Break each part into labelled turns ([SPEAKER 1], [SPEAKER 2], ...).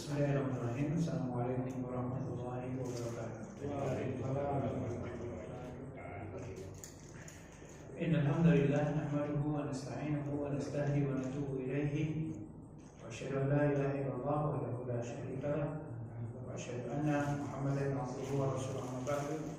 [SPEAKER 1] Bismillahirrahmanirrahim. Assalamualaikum warahmatullahi wabarakatuh. Innal hamdalillah nahmaduhu wa nasta'inuhu wa nastahdihi wa natubu ilayhi wa asyhadu an la ilaha illallah wahdahu la syarika lah wa asyhadu anna Muhammadan abduhu wa rasuluhu amma ba'du.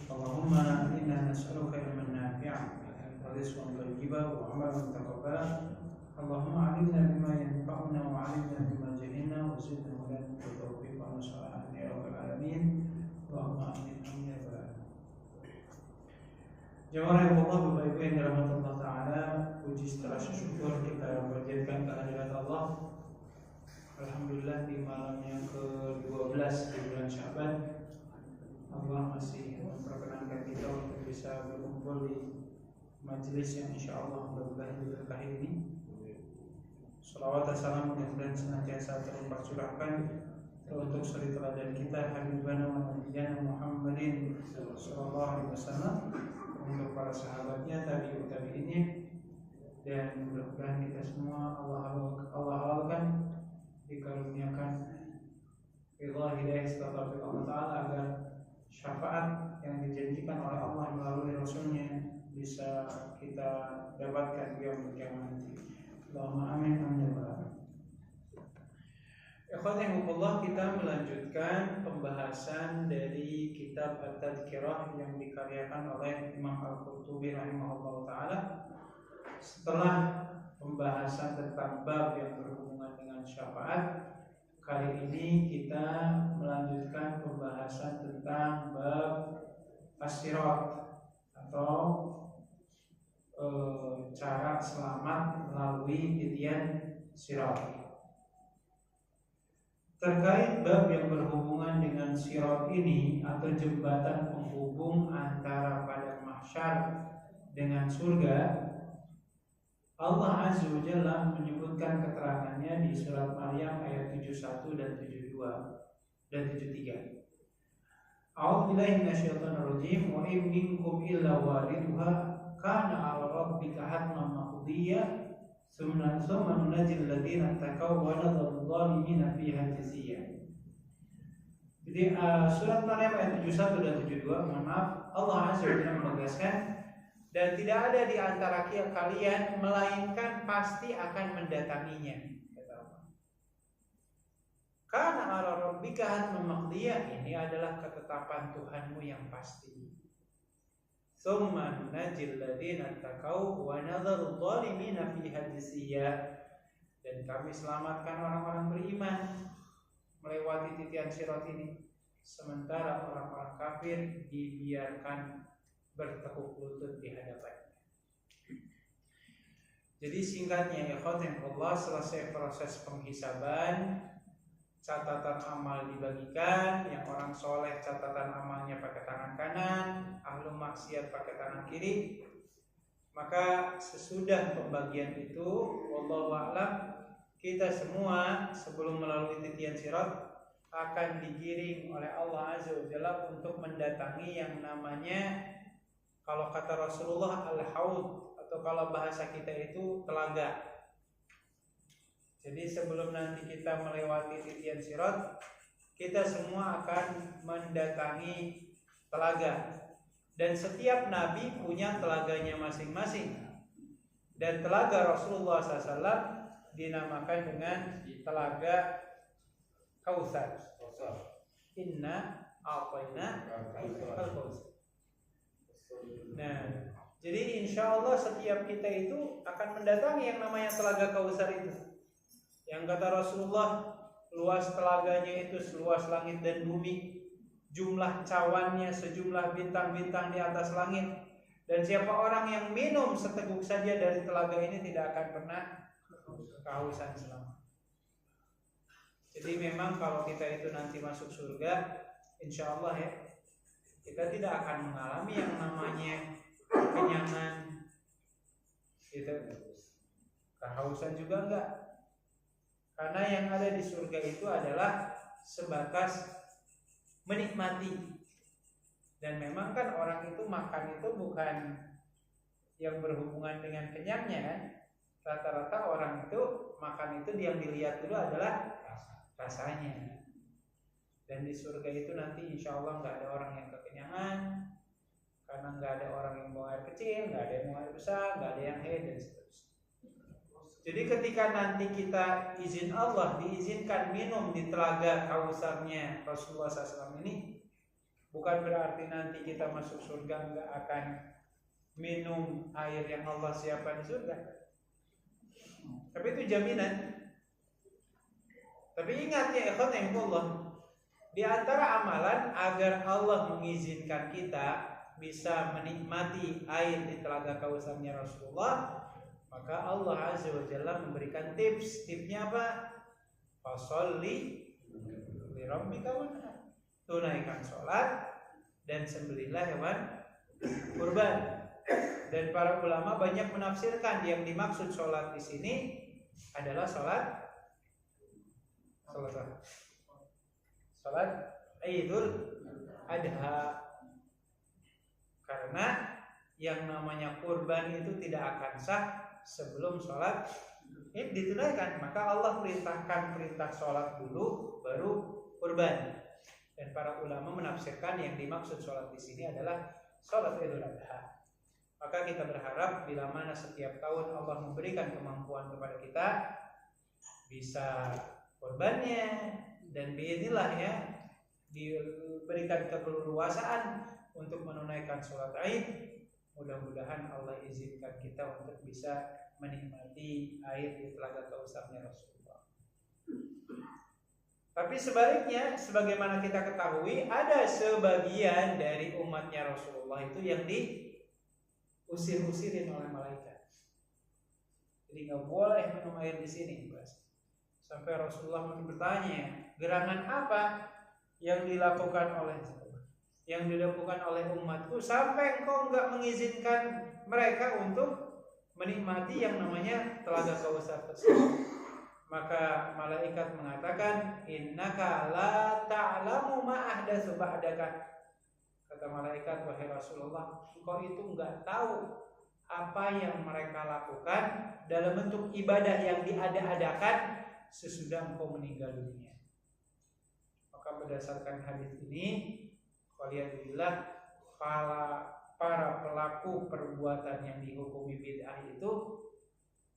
[SPEAKER 1] Allahumma inna nas'aluka ilman nafi'an wa rizqan thayyiban wa 'amalan mutaqabbalan. Allahumma 'allimna bima yanfa'una wa 'allimna bima jahilna wa zidna hudan wa tawfiqan wa salahan ya rabbal alamin. Allahumma amin amin ya rabbal alamin. Jemaah yang Allah, Bapak Ibu yang dirahmati Allah Ta'ala, puji setelah syukur kita panjatkan kehadirat Allah. Alhamdulillah di malam yang ke-12 di bulan Syaban, Allah masih memperkenankan kita untuk bisa berkumpul di majelis yang insya Allah mudah-mudahan diberkahi ini. Salawat dan salam mudah-mudahan senantiasa tercurahkan untuk suri teladan kita Habibana wa Nabiyana Muhammadin sallallahu alaihi wasallam, untuk para sahabatnya, tabi'innya, dan mudah-mudahan kita semua Allah halalkan, dikaruniakan ridha hidayah serta taufik Allah Ta'ala agar syafaat yang dijanjikan oleh Allah melalui Rasulnya bisa kita dapatkan di yaumul qiyamah nanti. Allahumma amin amin ya rabbal alamin. Ikhwanillah, kita melanjutkan pembahasan dari kitab At-Tadhkirah yang dikaryakan oleh Imam Al-Qurtubi rahimahullah ta'ala. Setelah pembahasan tentang bab yang berhubungan dengan syafaat, kali ini kita melanjutkan pembahasan tentang bab as-sirat atau cara selamat melalui titian sirat. Terkait bab yang berhubungan dengan sirat ini atau jembatan penghubung antara padang mahsyar dengan surga, Allah Azza wa Jalla menyebutkan keterangannya di surat Maryam ayat 71 dan 72 dan 73. A'udzu billahi minasyaitonir rajim. Wa in minkum illa wariduha kana 'ala rabbika hatman maqdiyya thumma nunajjil ladzina taqaw wa nadharu adh-dhalimina fiha jathiyya. Jadi surat Maryam ayat 71 dan 72, mohon maaf, Allah Azza wa Jalla menegaskan, dan tidak ada di antara kalian melainkan pasti akan mendatanginya, kata Allah. Karena 'ala rabbika hatman maqdiyya, ini adalah ketetapan Tuhanmu yang pasti. Tsumma nunajjil ladzina taqaw wa nadharu adh-dhalimina fiha jathiyya, dan kami selamatkan orang-orang beriman melewati titian sirat ini, sementara orang-orang kafir dibiarkan bertekuk lutut di hadapannya. Jadi singkatnya ya Allah, selesai proses penghisaban, catatan amal dibagikan, yang orang soleh catatan amalnya pakai tangan kanan, ahlu maksiat pakai tangan kiri. Maka sesudah pembagian itu, wallahu a'lam, kita semua sebelum melalui titian sirat akan digiring oleh Allah Azza wa Jalla untuk mendatangi yang namanya, kalau kata Rasulullah, al-haud, atau kalau bahasa kita itu telaga. Jadi sebelum nanti kita melewati titian sirat, kita semua akan mendatangi telaga. Dan setiap nabi punya telaganya masing-masing. Dan telaga Rasulullah SAW dinamakan dengan telaga Kautsar. Inna a'tayna al-Kautsar. Nah, jadi insya Allah setiap kita itu akan mendatangi yang namanya telaga Kautsar itu. Yang kata Rasulullah, luas telaganya itu seluas langit dan bumi, jumlah cawannya sejumlah bintang-bintang di atas langit, dan siapa orang yang minum seteguk saja dari telaga ini tidak akan pernah kehausan selama. Jadi memang kalau kita itu nanti masuk surga, insya Allah ya, kita tidak akan mengalami yang namanya kekenyangan, gitu. Kehausan juga enggak. Karena yang ada di surga itu adalah sebatas menikmati. Dan memang kan orang itu makan itu bukan yang berhubungan dengan kenyangnya kan, Rata-rata orang itu makan itu yang dilihat dulu adalah rasanya. Dan di surga itu nanti insya Allah nggak ada orang yang kekenyangan, karena nggak ada orang yang buang air kecil, nggak ada yang buang air besar, nggak ada yang haid dan seterusnya. Jadi ketika nanti kita izin Allah diizinkan minum di telaga kausarnya Rasulullah SAW ini, bukan berarti nanti kita masuk surga nggak akan minum air yang Allah siapkan di surga. Tapi itu jaminan. Tapi ingat ya ikhwan Allah, di antara amalan agar Allah mengizinkan kita bisa menikmati air di telaga kausarnya Rasulullah, maka Allah Azza wa Jalla memberikan tips. Tipsnya apa? Fasholli li rabbika wanhar. Tunaikan sholat dan sembelihlah hewan kurban. Dan para ulama banyak menafsirkan yang dimaksud sholat di sini adalah sholat Idul Adha. Karena yang namanya kurban itu tidak akan sah sebelum sholat Id ditunaikan. Maka Allah perintahkan perintah sholat dulu baru kurban. Dan para ulama menafsirkan yang dimaksud sholat di sini adalah sholat Idul Adha. Maka kita berharap bila mana setiap tahun Allah memberikan kemampuan kepada kita bisa kurbannya, dan biidznillah ya diberikan keleluasaan untuk menunaikan sholat Id. Mudah-mudahan Allah izinkan kita untuk bisa menikmati air di telaga kausarnya Rasulullah. Tapi sebaliknya, sebagaimana kita ketahui, ada sebagian dari umatnya Rasulullah itu yang diusir-usirin oleh malaikat. Jadi nggak boleh minum air di sini, Mas. Sampai Rasulullah bertanya, gerangan apa yang dilakukan oleh umatku sampai engkau nggak mengizinkan mereka untuk menikmati yang namanya telaga kausar tersebut? Maka malaikat mengatakan, innaka la ta'lamu ma ahdatsu ba'daka. Kata malaikat, wahai Rasulullah, engkau itu nggak tahu apa yang mereka lakukan dalam bentuk ibadah yang diada-adakan sesudah engkau meninggal dunia. Maka berdasarkan hadis ini, waliyadillah, para pelaku perbuatan yang dihukumi bid'ah itu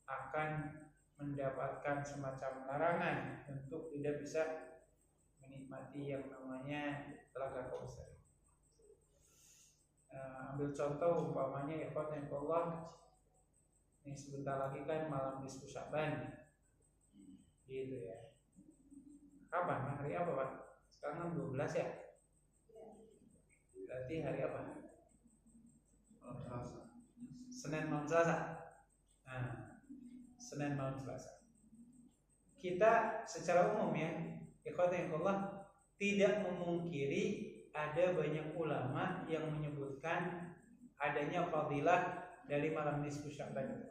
[SPEAKER 1] akan mendapatkan semacam larangan untuk tidak bisa menikmati yang namanya telaga kausar. Ambil contoh umpamanya ikhwan Allah, ini sebentar lagi kan malam nisfu Sya'ban, gitu ya. Kapan? Hari apa Pak? Sekarang 12 ya. Berarti hari apa? Senin malam Selasa. Nah, Senin malam Selasa. Kita secara umum ya, ikhwanillah, tidak memungkiri ada banyak ulama yang menyebutkan adanya fadilah dari malam nisfu Sya'ban.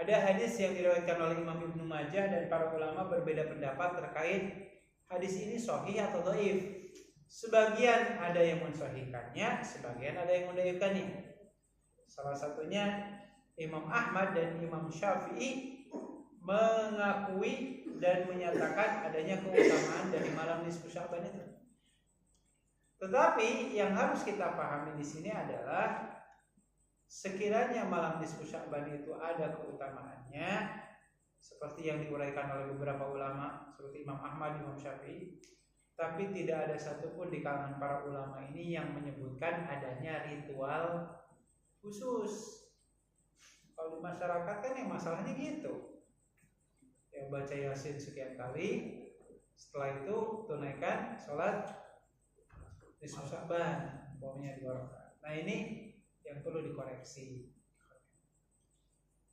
[SPEAKER 1] Ada hadis yang diriwayatkan oleh Imam Ibnu Majah dan para ulama berbeda pendapat terkait hadis ini sahih atau dhaif. Sebagian ada yang mensahihkannya, sebagian ada yang mendhaifkannya. Salah satunya Imam Ahmad dan Imam Syafi'i mengakui dan menyatakan adanya keutamaan dari malam nisfu Sya'ban itu. Tetapi yang harus kita pahami di sini adalah sekiranya malam nisfu Sya'ban itu ada keutamaannya seperti yang diuraikan oleh beberapa ulama seperti Imam Ahmad, Imam Syafi'i, tapi tidak ada satupun di kalangan para ulama ini yang menyebutkan adanya ritual khusus. Kalau di masyarakat kan yang masalahnya gitu, ya baca Yasin sekian kali, setelah itu tunaikan sholat nisfu Sya'ban, pokoknya 2 rakaat. Nah ini yang perlu dikoreksi.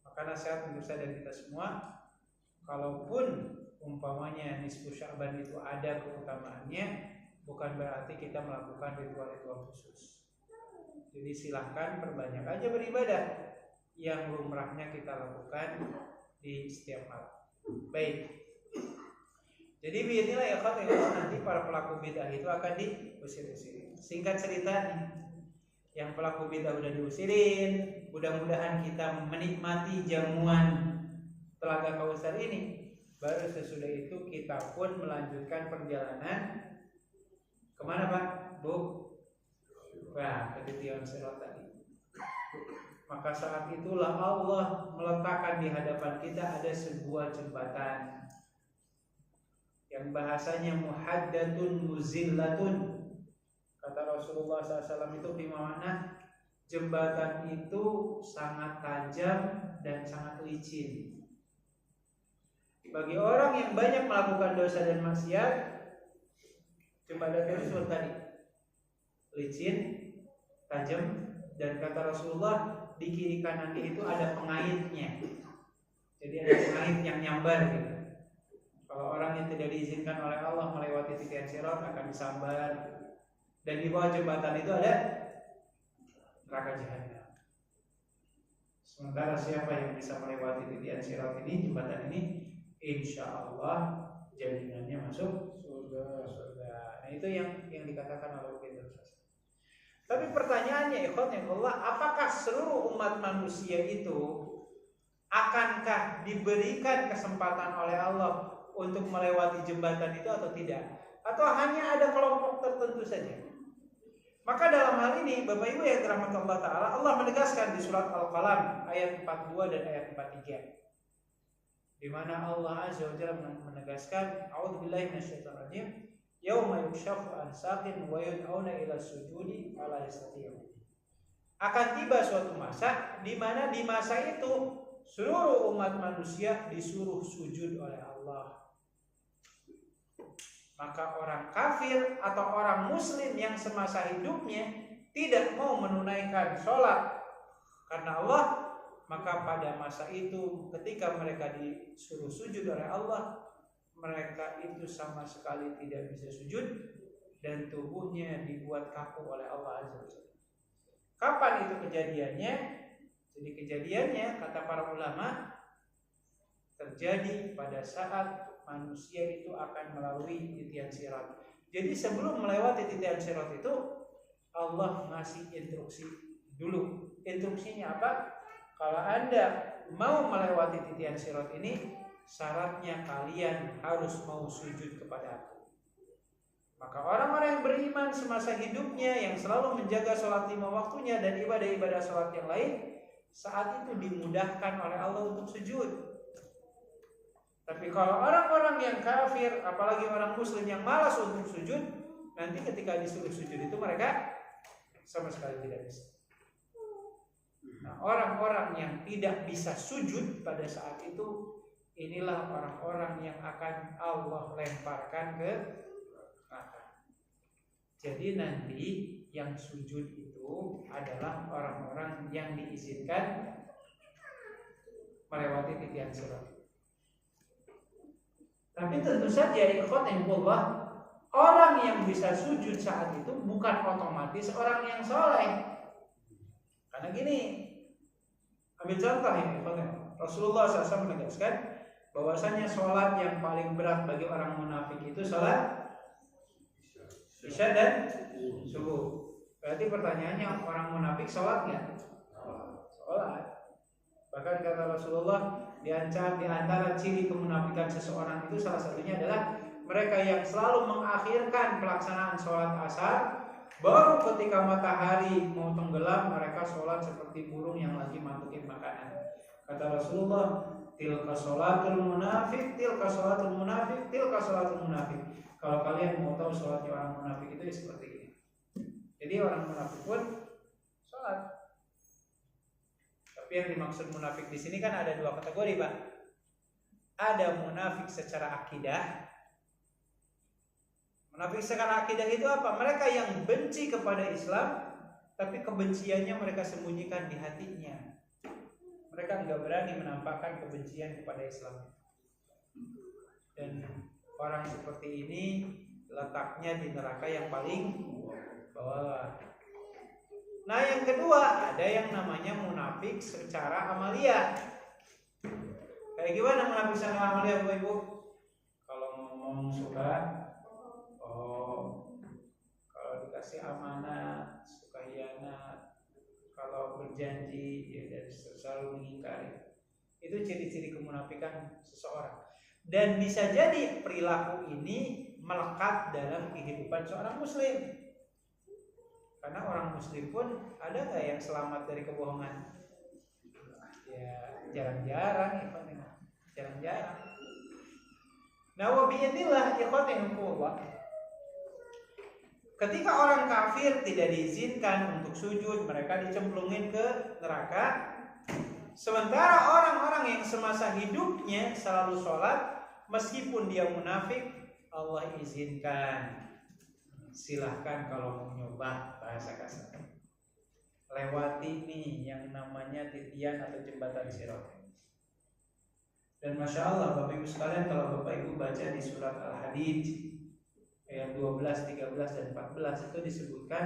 [SPEAKER 1] Maka nasihat untuk saya dan kita semua, kalaupun umpamanya nisfu Sya'ban itu ada keutamaannya, bukan berarti kita melakukan ritual-ritual khusus. Jadi silahkan perbanyak aja beribadah yang lumrahnya kita lakukan di setiap malam. Baik. Jadi inilah ya nanti para pelaku bid'ah itu akan diusir-usir. Singkat cerita nih, yang pelaku bid'ah udah diusirin. Mudah-mudahan kita menikmati jamuan Telaga Kausar ini. Baru sesudah itu kita pun melanjutkan perjalanan kemana Pak? Bu? Nah, ke titian sirat tadi. Maka saat itulah Allah meletakkan di hadapan kita ada sebuah jembatan yang bahasanya muhaddatun muzillatun. Kata Rasulullah SAW itu bimana jembatan itu sangat tajam dan sangat licin. Bagi orang yang banyak melakukan dosa dan maksiat, jembatan itu seperti tadi, licin, tajam, dan kata Rasulullah di kiri kanannya itu ada pengaitnya. Jadi ada pengait yang nyambar gitu. Kalau orang yang tidak diizinkan oleh Allah melewati titian sirat akan disambar. Dan di bawah jembatan itu ada neraka jahanam. Sementara siapa yang bisa melewati titian sirat ini, jembatan ini, insya Allah jaminannya masuk surga. Nah itu yang dikatakan oleh kita. Tapi pertanyaannya, ikhwanillah, apakah seluruh umat manusia itu akankah diberikan kesempatan oleh Allah untuk melewati jembatan itu atau tidak? Atau hanya ada kelompok tertentu saja? Maka dalam hal ini Bapak Ibu yang dirahmati Allah Ta'ala, Allah menegaskan di surat Al-Qalam ayat 42 dan ayat 43, di mana Allah Azza wa Jalla menegaskan, a'udzubillahi minasyaitonirrajim, yauma yukshafu an saqin wa yud'auna ila sujudi fala yastati'un. Akan tiba suatu masa di mana di masa itu seluruh umat manusia disuruh sujud oleh Allah. Maka orang kafir atau orang muslim yang semasa hidupnya tidak mau menunaikan sholat karena Allah, maka pada masa itu ketika mereka disuruh sujud oleh Allah, mereka itu sama sekali tidak bisa sujud dan tubuhnya dibuat kaku oleh Allah Azza wa Jalla. Kapan itu kejadiannya? Jadi kejadiannya kata para ulama terjadi pada saat manusia itu akan melalui titian sirat. Jadi sebelum melewati titian sirat itu Allah ngasih instruksi dulu. Instruksinya apa? Kalau Anda mau melewati titian sirat ini, syaratnya kalian harus mau sujud kepada Aku. Maka orang-orang yang beriman semasa hidupnya yang selalu menjaga sholat 5 waktunya dan ibadah-ibadah sholat yang lain, saat itu dimudahkan oleh Allah untuk sujud. Tapi kalau orang-orang yang kafir, apalagi orang muslim yang malas untuk sujud, nanti ketika disuruh sujud itu mereka sama sekali tidak bisa. Nah, orang-orang yang tidak bisa sujud pada saat itu, inilah orang-orang yang akan Allah lemparkan ke neraka. Jadi nanti yang sujud itu adalah orang-orang yang diizinkan melewati titian sirat. Tapi tentu saja ikhwanillah, orang yang bisa sujud saat itu bukan otomatis orang yang soleh. Karena gini, ambil contoh ya, Rasulullah SAW menegaskan bahwasanya sholat yang paling berat bagi orang munafik itu sholat Isya dan subuh. Berarti pertanyaannya, orang munafik sholat nggak? Sholat. Bahkan kata Rasulullah, di antara ciri kemunafikan seseorang itu salah satunya adalah mereka yang selalu mengakhirkan pelaksanaan sholat asar, baru ketika matahari mau tenggelam mereka sholat seperti burung yang lagi mantungin makanan. Kata Rasulullah, tilka sholatul munafik, tilka sholatul munafik, tilka sholatul munafik. Kalau kalian mau tahu sholatnya orang munafik itu ya seperti ini. Jadi orang munafik pun sholat. Tapi yang dimaksud munafik di sini kan ada 2 kategori, Pak. Ada munafik secara akidah. Munafik secara akidah itu apa? Mereka yang benci kepada Islam, tapi kebenciannya mereka sembunyikan di hatinya. Mereka nggak berani menampakkan kebencian kepada Islam. Dan orang seperti ini letaknya di neraka yang paling bawah. Nah yang kedua, ada yang namanya munafik secara amalia. Kayak gimana munafik secara amalia, Bapak Ibu? Kalau ngomong suka, kalau dikasih amanat suka hianat, sumpah berjanji, ya, dan selalu mengingkari. Itu ciri-ciri kemunafikan seseorang. Dan bisa jadi perilaku ini melekat dalam kehidupan seorang muslim. Karena orang muslim pun ada nggak yang selamat dari kebohongan? Ya jarang-jarang, jarang-jarang. Nah, wa bi'idznillah ikhwatinullah. Ketika orang kafir tidak diizinkan untuk sujud, mereka dicemplungin ke neraka. Sementara orang-orang yang semasa hidupnya selalu sholat, meskipun dia munafik, Allah izinkan. Silahkan kalau mau nyoba, bahasa kasar, lewati nih yang namanya titian atau jembatan Sirat. Dan Masya Allah Bapak Ibu sekalian, kalau Bapak Ibu baca di surat Al-Hadid ayat 12, 13, dan 14 itu disebutkan,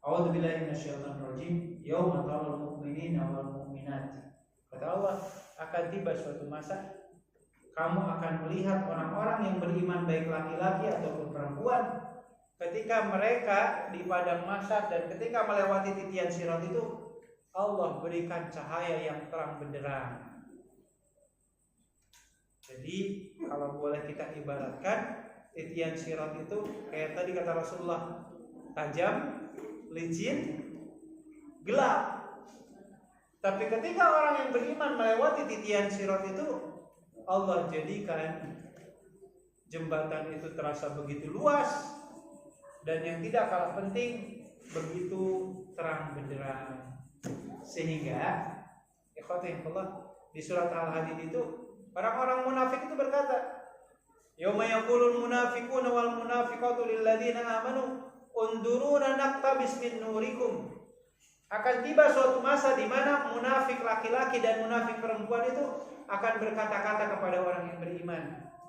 [SPEAKER 1] A'udzubillahi minasyaitonirrajim, yauma taral mu'minina wal mu'minat. Kata Allah, akan tiba suatu masa kamu akan melihat orang-orang yang beriman baik laki-laki ataupun perempuan, ketika mereka di padang mahsyar dan ketika melewati titian Sirat itu, Allah berikan cahaya yang terang benderang. Jadi kalau boleh kita ibaratkan, titian Sirat itu kayak tadi kata Rasulullah, tajam, licin, gelap. Tapi ketika orang yang beriman melewati titian Sirat itu, Allah jadikan jembatan itu terasa begitu luas, dan yang tidak kalah penting, begitu terang benderang. Sehingga ikhwatillah, di surat Al-Hadid itu orang-orang munafik itu berkata, yauma yaqulul munafiquna wal munafiqatu lil ladzina amanu unduruna naqtabis min nurikum. Akan tiba suatu masa di mana munafik laki-laki dan munafik perempuan itu akan berkata-kata kepada orang yang beriman.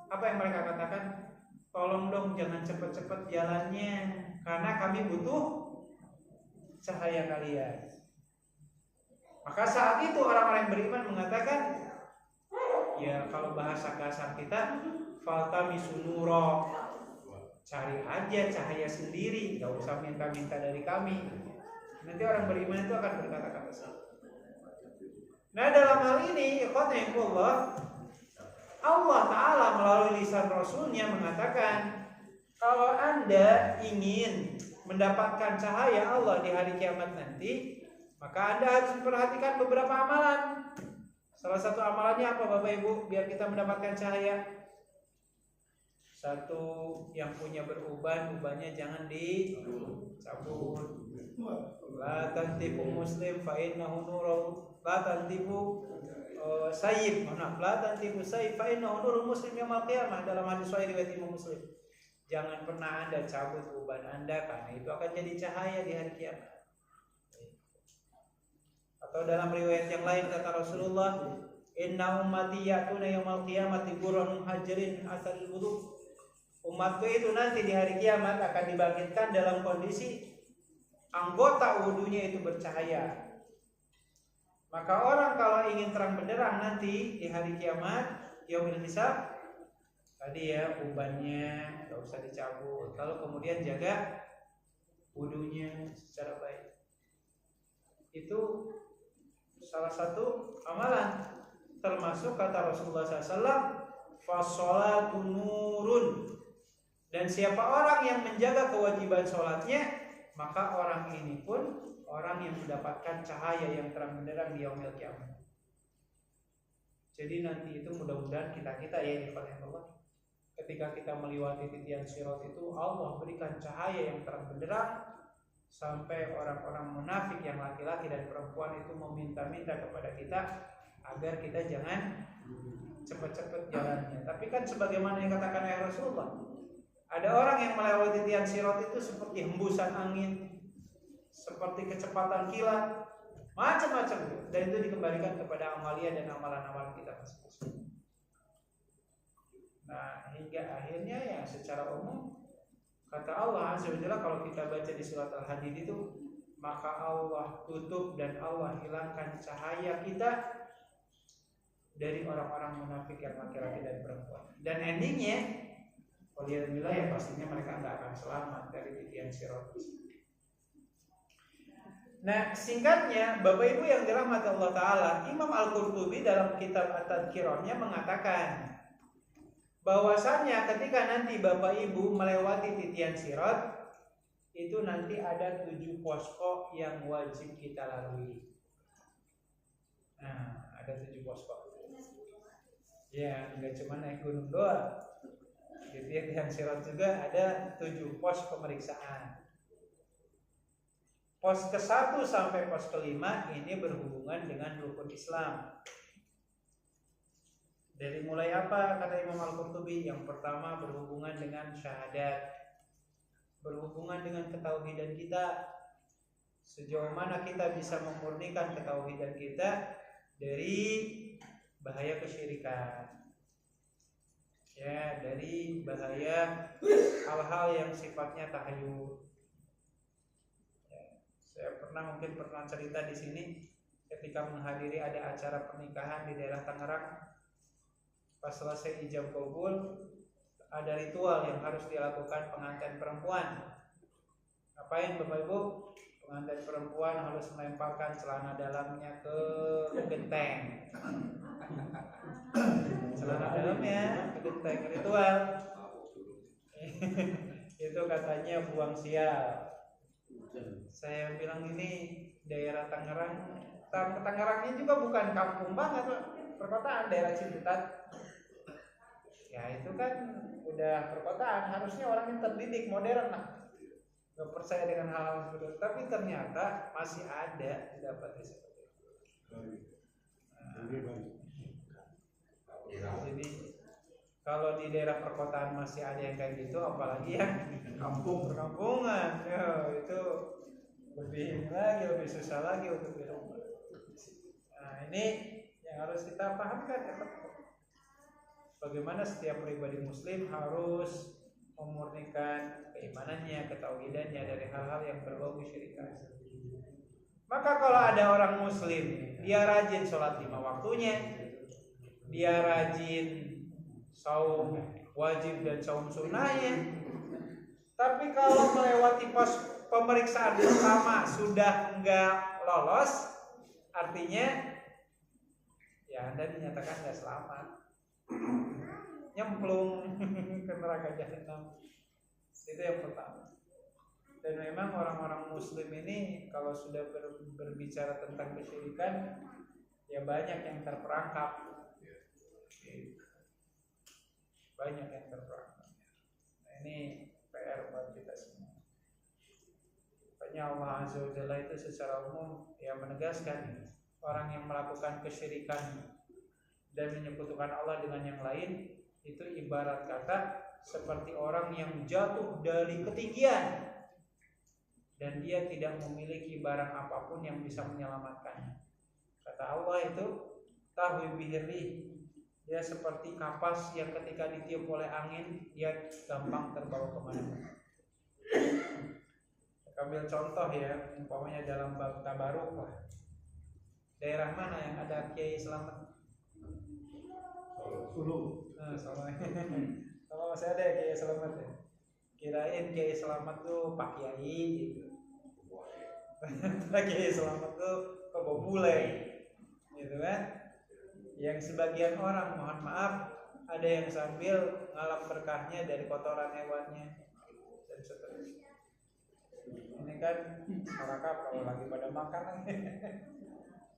[SPEAKER 1] Apa yang mereka katakan? Tolong dong jangan cepat-cepat jalannya, karena kami butuh cahaya kalian. Maka saat itu orang-orang yang beriman mengatakan, ya kalau bahasa kasar kita, faltamisu nura, cari aja cahaya sendiri, gak usah minta-minta dari kami. Nanti orang beriman itu akan berkata-kata seperti itu. Nah, dalam hal ini Allah Ta'ala melalui lisan Rasulnya mengatakan, kalau Anda ingin mendapatkan cahaya Allah di hari kiamat nanti, maka Anda harus memperhatikan beberapa amalan. Salah satu amalannya apa Bapak Ibu biar kita mendapatkan cahaya? Satu, yang punya beruban, ubannya jangan dicabut. La tantibu muslim fa innahu nurun. La tantibu sayyib. La tantibu sayyib fa innahu nurun muslim yaumil qiyamah, dalam hadis sahih riwayat Imam Muslim. Jangan pernah Anda cabut uban Anda, karena itu akan jadi cahaya di hari kiamat. Atau dalam riwayat yang lain kata Rasulullah, inna ummati ya'tuna yaumil qiyamati burran muhajirin min atharil wudu. Umatku itu nanti di hari kiamat akan dibangkitkan dalam kondisi anggota wudunya itu bercahaya. Maka orang kalau ingin terang benderang nanti di hari kiamat, yaumil hisab, tadi ya ubannya gak usah dicabut, lalu kemudian jaga wudunya secara baik. Itu salah satu amalan, termasuk kata Rasulullah SAW, fasholatu nurun. Dan siapa orang yang menjaga kewajiban sholatnya, maka orang ini pun orang yang mendapatkan cahaya yang terang benderang di yaumil kiamat. Jadi nanti itu mudah-mudahan kita ya Allah, ketika kita melewati titian Sirat itu, Allah berikan cahaya yang terang benderang sampai orang-orang munafik yang laki-laki dan perempuan itu meminta-minta kepada kita agar kita jangan cepat-cepat jalannya. Tapi kan sebagaimana yang katakan oleh Rasulullah, ada orang yang melewati titian Sirat itu seperti hembusan angin, seperti kecepatan kilat, macam-macam, dan itu dikembalikan kepada amalia dan amalan-amalan kita masing-masing. Nah, hingga akhirnya ya secara umum kata Allah Azza wa Jalla, kalau kita baca di surat Al-Hadid itu, maka Allah tutup dan Allah hilangkan cahaya kita dari orang-orang munafik yang laki-laki dan perempuan. Dan endingnya, waliyadzubillah, ya pastinya mereka tidak akan selamat dari titian Sirat. Nah, singkatnya, Bapak Ibu yang dirahmati Allah Ta'ala, Imam Al-Qurtubi dalam kitab At-Tadhkirahnya mengatakan bahwasannya ketika nanti Bapak Ibu melewati titian sirat, itu nanti ada 7 posko yang wajib kita lalui. Nah, ada 7 posko. Ya, enggak cuma naik gunung doang. Di titian sirat juga ada 7 pos pemeriksaan. Pos ke-1 sampai pos ke-5 ini berhubungan dengan rukun Islam. Dari mulai apa kata Imam Al-Qurtubi? Yang pertama berhubungan dengan syahadat, berhubungan dengan ketauhidan kita. Sejauh mana kita bisa memurnikan ketauhidan kita dari bahaya kesyirikan. Ya, dari bahaya hal-hal yang sifatnya tahayul. Saya mungkin pernah cerita di sini ketika menghadiri ada acara pernikahan di daerah Tangerang. Pas selesai ijab qabul, ada ritual yang harus dilakukan pengantin perempuan. Ngapain Bapak Ibu? Pengantin perempuan harus melemparkan celana dalamnya ke genteng. Celana dalamnya ke genteng, ritual. Itu katanya buang sial. Saya bilang ini daerah Tangerang. Tangerangnya juga bukan kampung banget, perkotaan, daerah Ciputat. Ya itu kan udah perkotaan, harusnya orang yang terdidik, modern lah. Gak percaya dengan hal-hal seperti itu, tapi ternyata masih ada didapati seperti itu. Jadi kalau di daerah perkotaan masih ada yang kayak gitu, apalagi yang perkampungan, ya itu lebih susah lagi untuk dirubah. Nah ini yang harus kita pahamkan ya, bagaimana setiap pribadi Muslim harus memurnikan keimanannya, ketauhidannya dari hal-hal yang berbau kesyirikan. Maka kalau ada orang Muslim, dia rajin sholat 5 waktunya, dia rajin saum wajib dan saum sunnahnya, tapi kalau melewati pos pemeriksaan pertama sudah enggak lolos, artinya ya Anda dinyatakan enggak selamat, nyemplung ke neraka jahanam. Itu yang pertama. Dan memang orang-orang Muslim ini kalau sudah berbicara tentang kesyirikan, ya banyak yang terperangkap. Banyak yang terperangkap. Nah, ini PR buat kita semua. Makanya Allah Azza wa Jalla itu secara umum ya menegaskan orang yang melakukan kesyirikan dan menyekutukan Allah dengan yang lain itu ibarat kata seperti orang yang jatuh dari ketinggian dan dia tidak memiliki barang apapun yang bisa menyelamatkannya. Kata Allah itu tahwi bihirri, dia seperti kapas yang ketika ditiup oleh angin dia gampang terbawa kemana-mana. Ambil contoh ya, umpamanya dalam bab tabaruk lah. Daerah mana yang ada Kiai Selamat?
[SPEAKER 2] Sulu.
[SPEAKER 1] Kalau masih ada Kiai Selamat ya. Kirain Kiai Selamat tuh Pak Kiai gitu. Kiai Selamat tuh kebobule, gitu kan? Yang sebagian orang, mohon maaf, ada yang sambil ngalap berkahnya dari kotoran hewannya dan seterusnya. Ini kan salah kaprah lagi pada makan.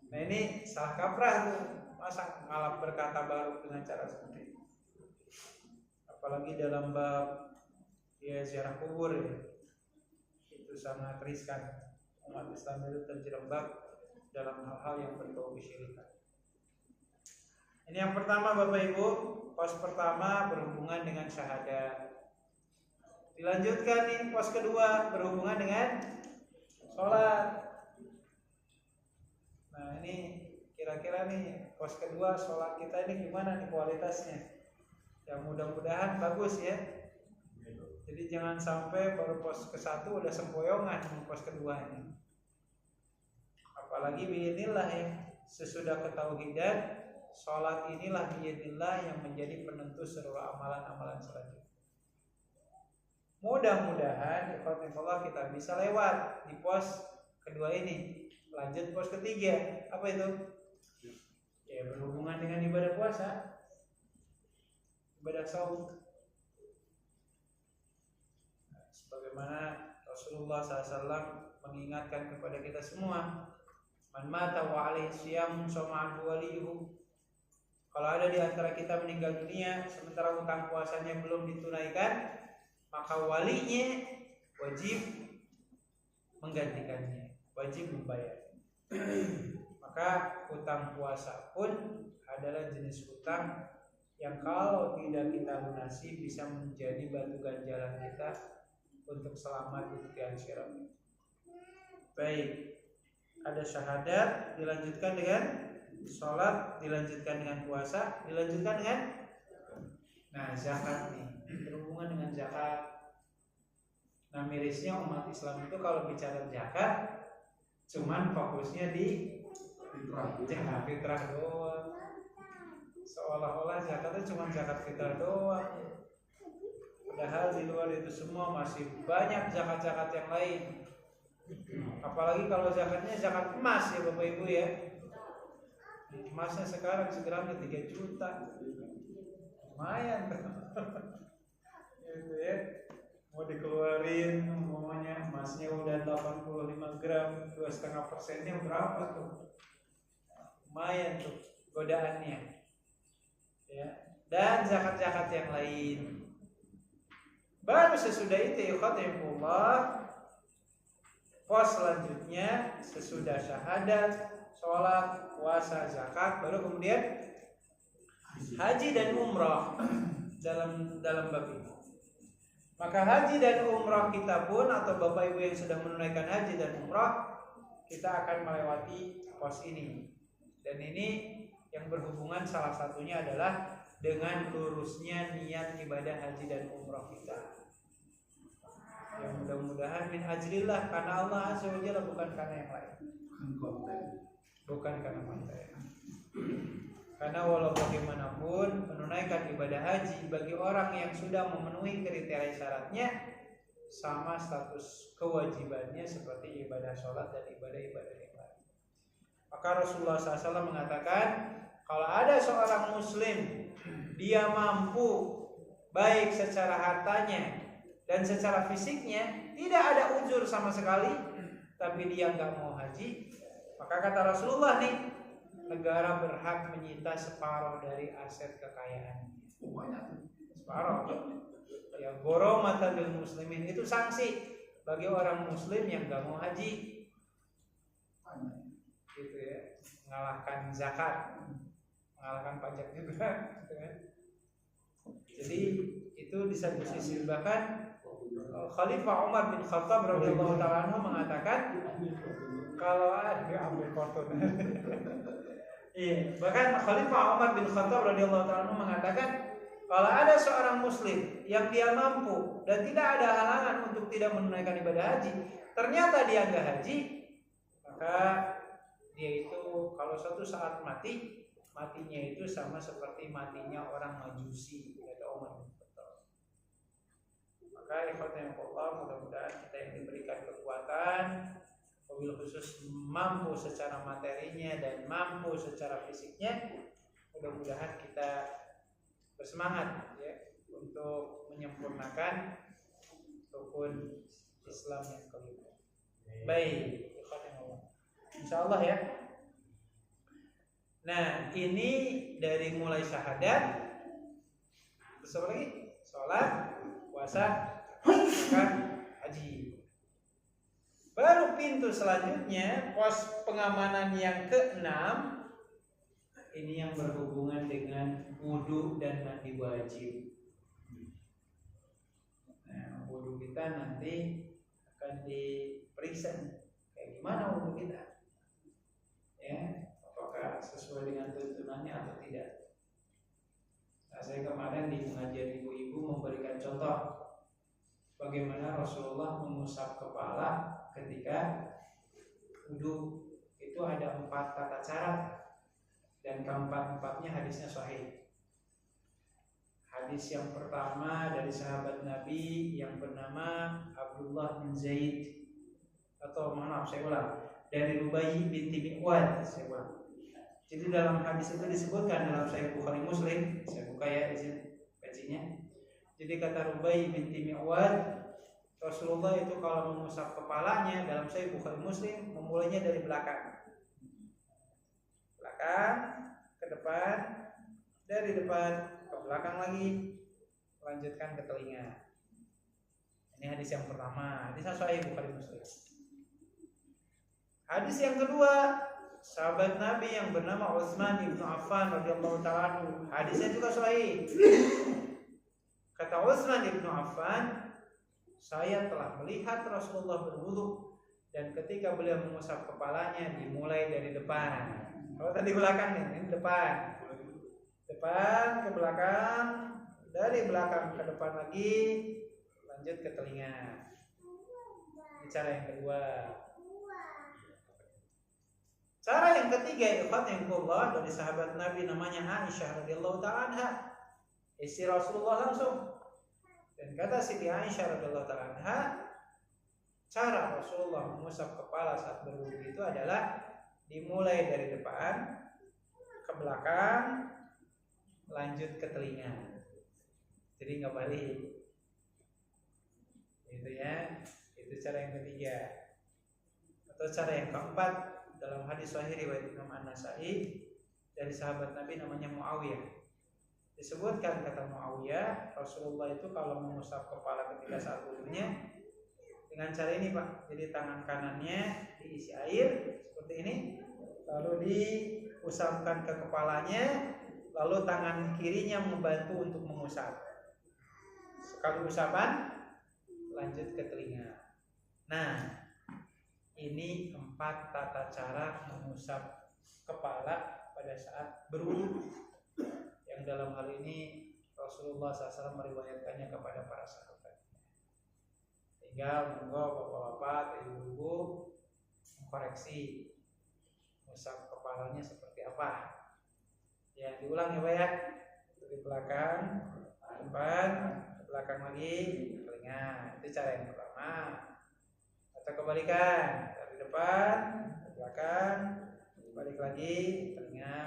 [SPEAKER 1] Nah ini salah kaprah tuh, masa ngalap berkah tabaruk dengan cara seperti itu. Apalagi dalam bab ya ziarah kubur ya, itu sangat riskan. Umat Islam itu terjerembab dalam hal-hal yang berbau kesyirikan. Ini yang pertama Bapak Ibu, pos pertama berhubungan dengan syahadat. Dilanjutkan nih pos kedua berhubungan dengan sholat. Nah ini kira-kira nih pos kedua sholat kita ini gimana nih kualitasnya? Ya mudah-mudahan bagus ya. Jadi jangan sampai baru pos ke-1 udah sempoyongan di pos kedua ini. Apalagi biidznillah ya, sesudah ketauhidan, sholat inilah biidznillah yang menjadi penentu seluruh amalan-amalan selanjutnya. Mudah-mudahan ikhwatillah kita bisa lewat di pos kedua ini. Lanjut pos ketiga, apa itu? Ya, berhubungan dengan ibadah puasa, ibadah saum. Sebagaimana Rasulullah SAW mengingatkan kepada kita semua, man mata wa alaihi siyam soma waliyuhu. Kalau ada di antara kita meninggal dunia sementara hutang puasanya belum ditunaikan, maka walinya wajib menggantikannya, wajib membayar. Maka hutang puasa pun adalah jenis hutang yang kalau tidak kita lunasi bisa menjadi batu ganjaran kita untuk selamat di tepi akhirat. Baik, ada syahadat, dilanjutkan dengan sholat, dilanjutkan dengan puasa, dilanjutkan dengan zakat nih, berhubungan dengan zakat. Nah, mirisnya umat Islam itu kalau bicara zakat cuman fokusnya di zakat fitrah doang. Seolah-olah zakat itu cuma zakat fitrah doang. Padahal di luar itu semua masih banyak zakat-zakat yang lain. Apalagi kalau zakatnya zakat emas ya Bapak Ibu ya. Emasnya sekarang segram 3 juta. Lumayan kan. Gitu ya. Mau dikeluarin umumnya emasnya udah 85 gram, 2,5%-nya berapa tuh? Lumayan tuh godaannya. Ya. Dan zakat-zakat yang lain. Baru sesudah itu ikhwatifullah, pos selanjutnya sesudah syahadat, sholat, puasa, zakat, baru kemudian haji dan umrah dalam bab ini. Maka haji dan umrah kita pun, atau Bapak Ibu yang sudah menunaikan haji dan umrah, kita akan melewati pos ini. Dan ini yang berhubungan salah satunya adalah dengan lurusnya niat ibadah haji dan umrah kita. Yang mudah-mudahan min ajlillah, karena Allah Azza wa Jalla, bukan karena yang lain. Bukan karena materi. Karena walau bagaimanapun menunaikan ibadah haji bagi orang yang sudah memenuhi kriteria syaratnya sama status kewajibannya seperti ibadah sholat dan ibadah-ibadah yang lain. Maka Rasulullah SAW mengatakan, kalau ada seorang muslim dia mampu baik secara hartanya dan secara fisiknya, tidak ada uzur sama sekali, tapi dia nggak mau haji, maka kata Rasulullah nih, negara berhak menyita separuh dari aset kekayaan. Separuh. Ya, ghoromatan lil muslimin, itu sanksi bagi orang muslim yang nggak mau haji. Gitu ya, mengalahkan zakat, mengalahkan pajak juga. Gitu kan. Jadi itu bisa disisir. Bahkan Khalifah Umar bin Khattab radhiyallahu ta'ala anhu mengatakan, kalau ambil karton. Iya, bahkan Khalifah Umar bin Khattab radhiyallahu ta'ala anhu mengatakan, kalau ada seorang muslim yang dia mampu dan tidak ada halangan untuk tidak menunaikan ibadah haji, ternyata dia enggak haji, maka dia itu kalau suatu saat matinya itu sama seperti matinya orang Majusi, kata Umar bin Khattab. Maka ikhwatillah, mudah-mudahan kita yang diberikan kekuatan, wabil khusus mampu secara materinya dan mampu secara fisiknya, mudah-mudahan kita bersemangat ya untuk menyempurnakan rukun Islam yang kelima. Baik, insyaallah ya. Nah, ini dari mulai syahadat, terus apa lagi? Sholat, puasa, zakat, haji. Baru pintu selanjutnya, pos pengamanan yang keenam, ini yang berhubungan dengan wudu dan mandi wajib. Nah, wudu kita nanti akan diperiksa kayak gimana wudu kita, ya, apakah sesuai dengan tuntunannya atau tidak. Nah, saya kemarin di pengajian ibu-ibu memberikan contoh bagaimana Rasulullah mengusap kepala ketika wudu. Itu ada 4 tata cara. Dan keempat-empatnya hadisnya sahih. Hadis yang pertama dari sahabat Nabi yang bernama Abdullah bin Zaid atau mohon maaf saya ulang, dari Rubai binti Mi'wad, saya ulang. Jadi dalam hadis itu disebutkan dalam Sahih Bukhari Muslim, saya buka ya di sini kajinya. Jadi kata Rubai binti Mi'wad, Rasulullah itu kalau mengusap kepalanya dalam Sahih Bukhari Muslim memulainya dari belakang. Belakang ke depan, dari depan ke belakang lagi, lanjutkan ke telinga. Ini hadis yang pertama, hadis Sahih Bukhari Muslim. Hadis yang kedua, sahabat Nabi yang bernama Utsman bin Affan radhiyallahu ta'ala anhu. Hadisnya juga sahih. Kata Utsman bin Affan, saya telah melihat Rasulullah berwudu dan ketika beliau mengusap kepalanya dimulai dari depan. Kalau tadi belakang nih, ini depan. Depan ke belakang, dari belakang ke depan lagi, lanjut ke telinga. Ini cara yang kedua. Cara yang ketiga, ikhwanillah, dari sahabat Nabi namanya Aisyah radhiyallahu ta'ala anha, istri Rasulullah langsung. Dan kata Siti Aisyah radhiyallahu ta'ala anha, cara Rasulullah mengusap kepala saat berwudu itu adalah dimulai dari depan ke belakang, lanjut ke telinga. Jadi nggak balik. Itu ya, itu cara yang ketiga. Atau cara yang keempat, dalam hadis sahih riwayat Imam An-Nasa'i dari sahabat Nabi namanya Muawiyah. Disebutkan kata Muawiyah, Rasulullah itu kalau mengusap kepala ketika saat wudunya dengan cara ini Pak. Jadi tangan kanannya diisi air seperti ini, lalu diusapkan ke kepalanya, lalu tangan kirinya membantu untuk mengusap. Sekali usapan, lanjut ke telinga. Nah, ini 4 tata cara mengusap kepala pada saat berwudu, yang dalam hal ini Rasulullah SAW meriwayatkannya kepada para sahabat. Tinggal monggo bapak-bapak, ibu-ibu mengkoreksi mengusap kepalanya seperti apa. Ya, diulang ya Pak ya. Dari belakang, depan, belakang lagi, telinga. Itu cara yang pertama. Atau kebalikan, dari depan ke belakang, balik lagi telinga.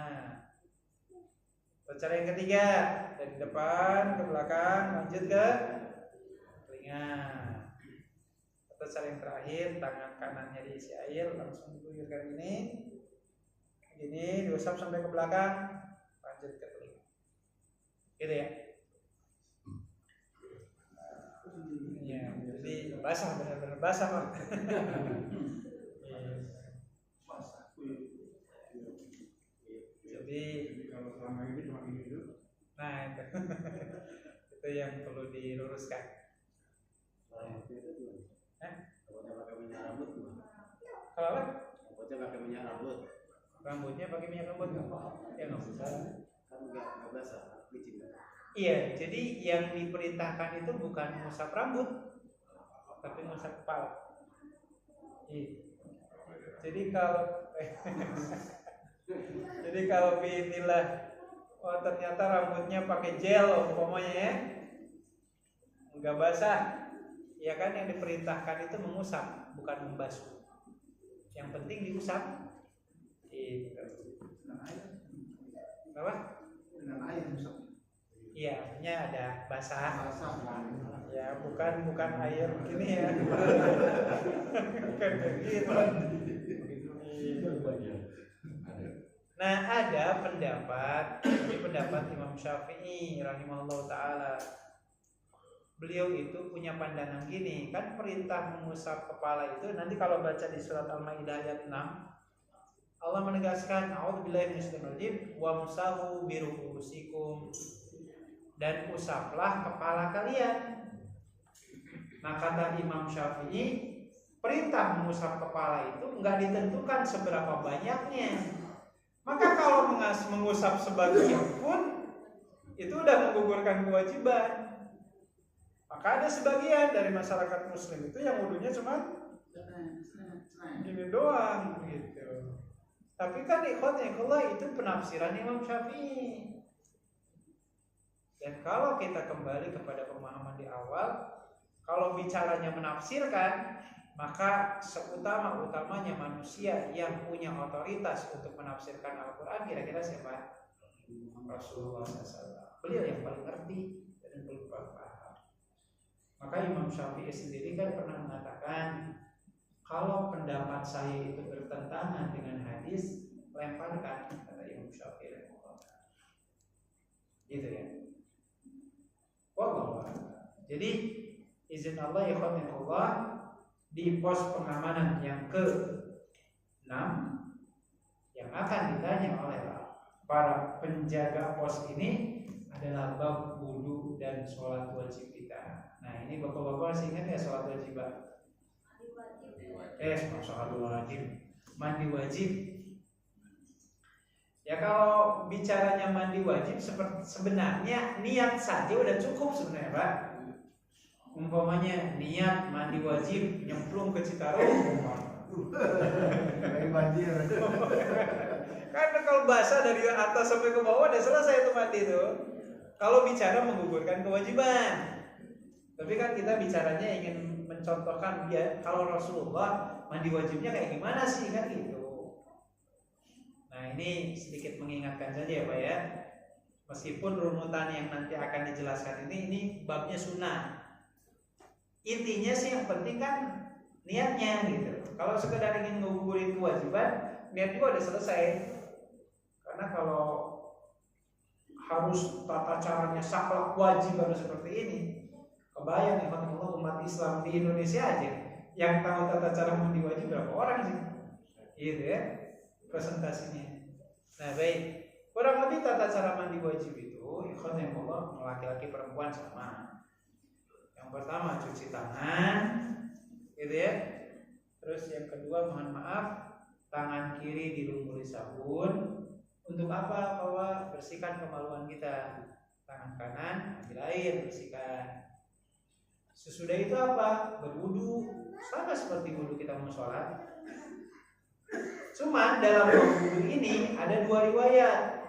[SPEAKER 1] Atau cara yang ketiga, dari depan ke belakang, lanjut ke telinga. Atau cara yang terakhir, tangan kanannya diisi air, langsung diguyurkan ini diusap sampai ke belakang, lanjut ke telinga. Gitu ya. Ya, jadi basah, benar-benar basah Pak. Jadi kalau selama ini cuma gitu. Nah itu, itu yang perlu diluruskan.
[SPEAKER 2] Pakai minyak rambut gimana?
[SPEAKER 1] Kalau apa?
[SPEAKER 2] Pakai minyak rambut.
[SPEAKER 1] Rambutnya pakai minyak rambut nggak? Ya nggak usah.
[SPEAKER 2] Kan nggak basah, licin.
[SPEAKER 1] Iya, jadi yang diperintahkan itu bukan mengusap rambut, tapi mengusap kepala. Jadi kalau biinilah, oh ternyata rambutnya pakai gel umpamanya ya, nggak basah, ya kan yang diperintahkan itu mengusap, bukan membasuh. Yang penting diusap. Apa? Dengan air diusap. Iya, artinya ada basah. Ya, bukan air begini ya. Bukan begitu. Nah, ada pendapat, ini pendapat Imam Syafi'i rahimahullah ta'ala. Beliau itu punya pandangan gini, kan perintah mengusap kepala itu nanti kalau baca di surat Al-Maidah ayat 6, Allah menegaskan, a'udzubillahi minasyaitonir rajim, wamsahu biru'usikum, dan usaplah kepala kalian. Nah, kata Imam Syafi'i, perintah mengusap kepala itu enggak ditentukan seberapa banyaknya. Maka kalau mengusap sebagian pun itu udah menggugurkan kewajiban. Maka ada sebagian dari masyarakat muslim itu yang wudunya cuma gini doang gitu. Tapi kan ikhwatullah itu penafsiran Imam Syafi'i. Dan kalau kita kembali kepada pemahaman di awal, kalau bicaranya menafsirkan, Maka seutama-utamanya manusia yang punya otoritas untuk menafsirkan Al-Quran kira-kira siapa? Rasulullah SAW. Beliau yang paling ngerti dan paling paham. Maka Imam Syafi'i sendiri kan pernah mengatakan, kalau pendapat saya itu bertentangan dengan hadis, lemparkan, kata Imam Syafi'i. Gitu ya. Wallahu a'lam. Jadi izin Allah ya Allah, di pos pengamanan yang ke-6 yang akan ditanya oleh para penjaga pos ini adalah bab wudu dan sholat wajib kita. Nah ini bapak-bapak masih ingat ya sholat wajib? Sholat wajib, mandi wajib. Ya kalau bicaranya mandi wajib, sebenarnya niat saja udah cukup sebenarnya Pak. Umpamanya niat mandi wajib nyemplung ke Citarum,
[SPEAKER 2] banjir.
[SPEAKER 1] karena kalau basah dari atas sampai ke bawah udah selesai itu mandi itu. Kalau bicara menggugurkan kewajiban, tapi kan kita bicaranya ingin mencontohkan kalau Rasulullah mandi wajibnya kayak gimana sih kan gitu. Nah ini sedikit mengingatkan saja ya Pak ya. Meskipun runutan yang nanti akan dijelaskan ini babnya sunnah. Intinya sih yang penting kan niatnya gitu. Kalau sekedar ingin mengugurin kewajiban, niat juga udah selesai. Karena kalau harus tata caranya saklek wajib harus seperti ini, kebayang ya umat Islam di Indonesia aja yang tahu tata cara mandi wajib berapa orang sih? Gitu ya presentasinya. Nah baik, kurang lebih tata cara mandi wajib itu ikhwan yang Allah laki-laki perempuan sama. Yang pertama cuci tangan, gitu ya. Terus yang kedua mohon maaf, tangan kiri dilumuri sabun. Untuk apa? Bahwa bersihkan kemaluan kita. Tangan kanan ambil air bersihkan. Sesudah itu apa? Berwudu, sama seperti wudu kita mau sholat. Cuman dalam wudu ini ada dua riwayat.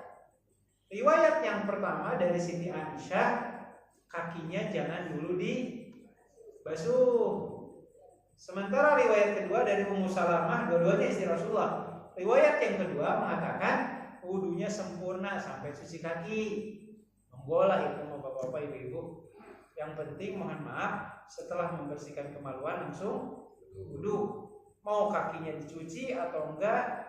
[SPEAKER 1] Riwayat yang pertama dari Siti Aisyah, kakinya jangan dulu dibasuh. Sementara riwayat kedua dari Ummu Salamah, dua-duanya istri Rasulullah. Riwayat yang kedua mengatakan wudunya sempurna sampai cuci kaki. Menggolah itu mau bapak-bapak ibu-ibu. Yang penting mohon maaf setelah membersihkan kemaluan langsung wudu. Mau kakinya dicuci atau enggak,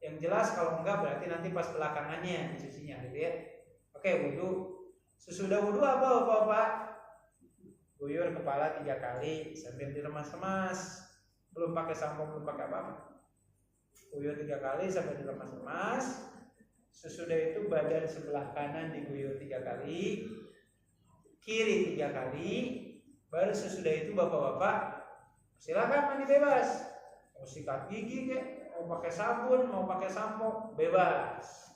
[SPEAKER 1] yang jelas kalau enggak berarti nanti pas belakangannya dicucinya gitu ya. Oke, wudu. Sesudah wudu apa bapak-bapak? Guyur kepala 3 kali sambil diremas-remas, belum pakai sampo, belum pakai apa-apa. Guyur 3 kali sampai diremas-remas. Sesudah itu badan sebelah kanan diguyur 3 kali, kiri 3 kali. Baru sesudah itu bapak-bapak silakan mandi bebas. Mau sikat gigi kek, mau pakai sabun, mau pakai sampo, bebas.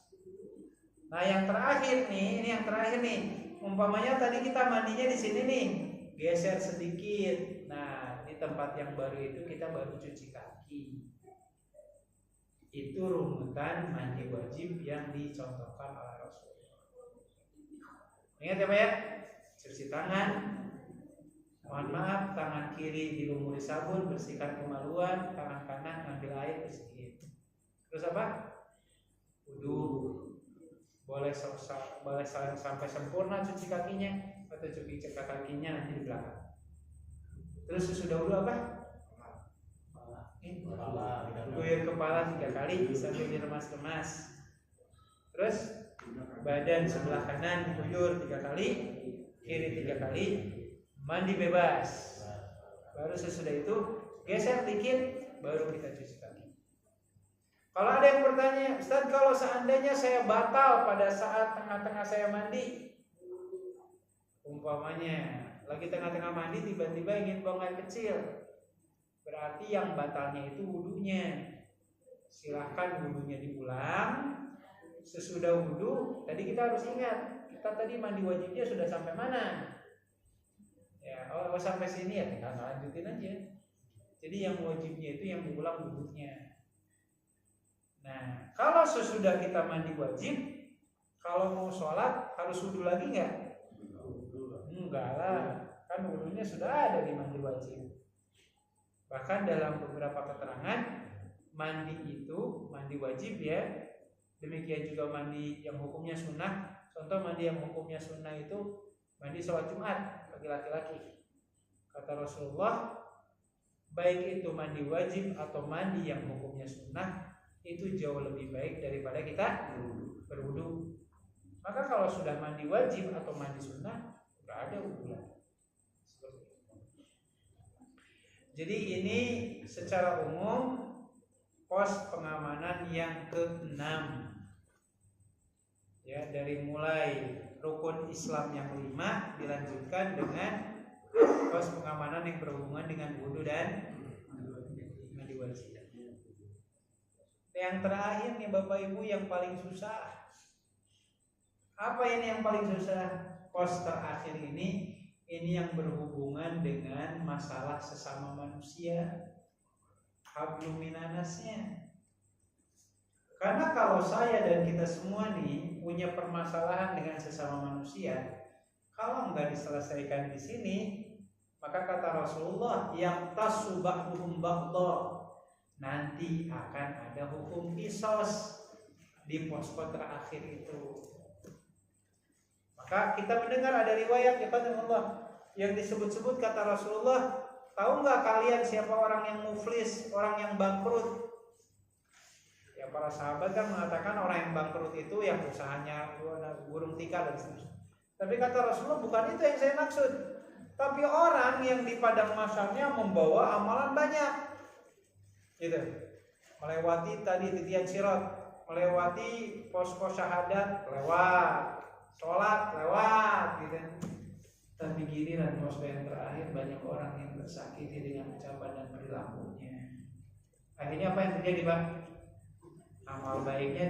[SPEAKER 1] Nah yang terakhir nih, ini yang terakhir nih. Umpamanya tadi kita mandinya di sini nih, geser sedikit. Nah di tempat yang baru itu kita baru cuci kaki. Itu runutan mandi wajib yang dicontohkan oleh Rasulullah. Ingat ya Pak ya, cuci tangan, mohon maaf tangan kiri dilumuri sabun, bersihkan kemaluan, tangan kanan ambil air bersihin. Terus apa? Wudu. Boleh sampai sempurna cuci kakinya atau cuci kakinya nanti di belakang. Terus sesudah wudu apa? Guyur kepala 3 kali sambil diremas-remas. Terus badan sebelah kanan diguyur 3 kali, kiri 3 kali, mandi bebas. Baru sesudah itu geser dikit, baru kita cuci kaki. Kalau ada yang bertanya, Ustaz, kalau seandainya saya batal pada saat tengah-tengah saya mandi, umpamanya lagi tengah-tengah mandi tiba-tiba ingin buang air kecil, berarti yang batalnya itu wudunya. Silahkan wudunya diulang. Sesudah wudu, tadi kita harus ingat, kita tadi mandi wajibnya sudah sampai mana? Ya, kalau sampai sini ya tinggal lanjutin aja. Jadi yang wajibnya itu yang diulang wudunya. Nah, kalau sesudah kita mandi wajib, kalau mau sholat harus wudu lagi nggak? Enggak lah, kan wudunya sudah ada di mandi wajib. Bahkan dalam beberapa keterangan mandi itu mandi wajib ya. Demikian juga mandi yang hukumnya sunnah. Contoh mandi yang hukumnya sunnah itu mandi sholat Jumat bagi laki-laki. Kata Rasulullah, baik itu mandi wajib atau mandi yang hukumnya sunnah, itu jauh lebih baik daripada kita berwudu. Maka kalau sudah mandi wajib atau mandi sunnah, nggak ada wudu. Jadi ini secara umum pos pengamanan yang ke-6. Ya, dari mulai rukun Islam yang 5 dilanjutkan dengan pos pengamanan yang berhubungan dengan wudu dan mandi wajib. Yang terakhir nih Bapak Ibu yang paling susah. Apa ini yang paling susah? Pos terakhir ini yang berhubungan dengan masalah sesama manusia, hablum minanasnya. Karena kalau saya dan kita semua nih punya permasalahan dengan sesama manusia, kalau nggak diselesaikan di sini, maka kata Rasulullah, yang tasubahum ba'dha, nanti akan ada hukum qisas di posko terakhir itu. Maka kita mendengar ada riwayat ya Allah yang disebut-sebut kata Rasulullah, tahu nggak kalian siapa orang yang muflis, orang yang bangkrut? Ya para sahabat kan mengatakan orang yang bangkrut itu yang usahanya burung tikar dan seterusnya. Tapi kata Rasulullah, bukan itu yang saya maksud. Tapi orang yang di padang mahsyarnya membawa amalan banyak, gitu. Melewati tadi titian sirat, melewati pos-pos syahadat, lewat. Sholat lewat gitu. Tapi giliran pos yang terakhir banyak orang yang tersakiti dengan ucapan dan perilakunya. Akhirnya apa yang terjadi Pak? Amal baiknya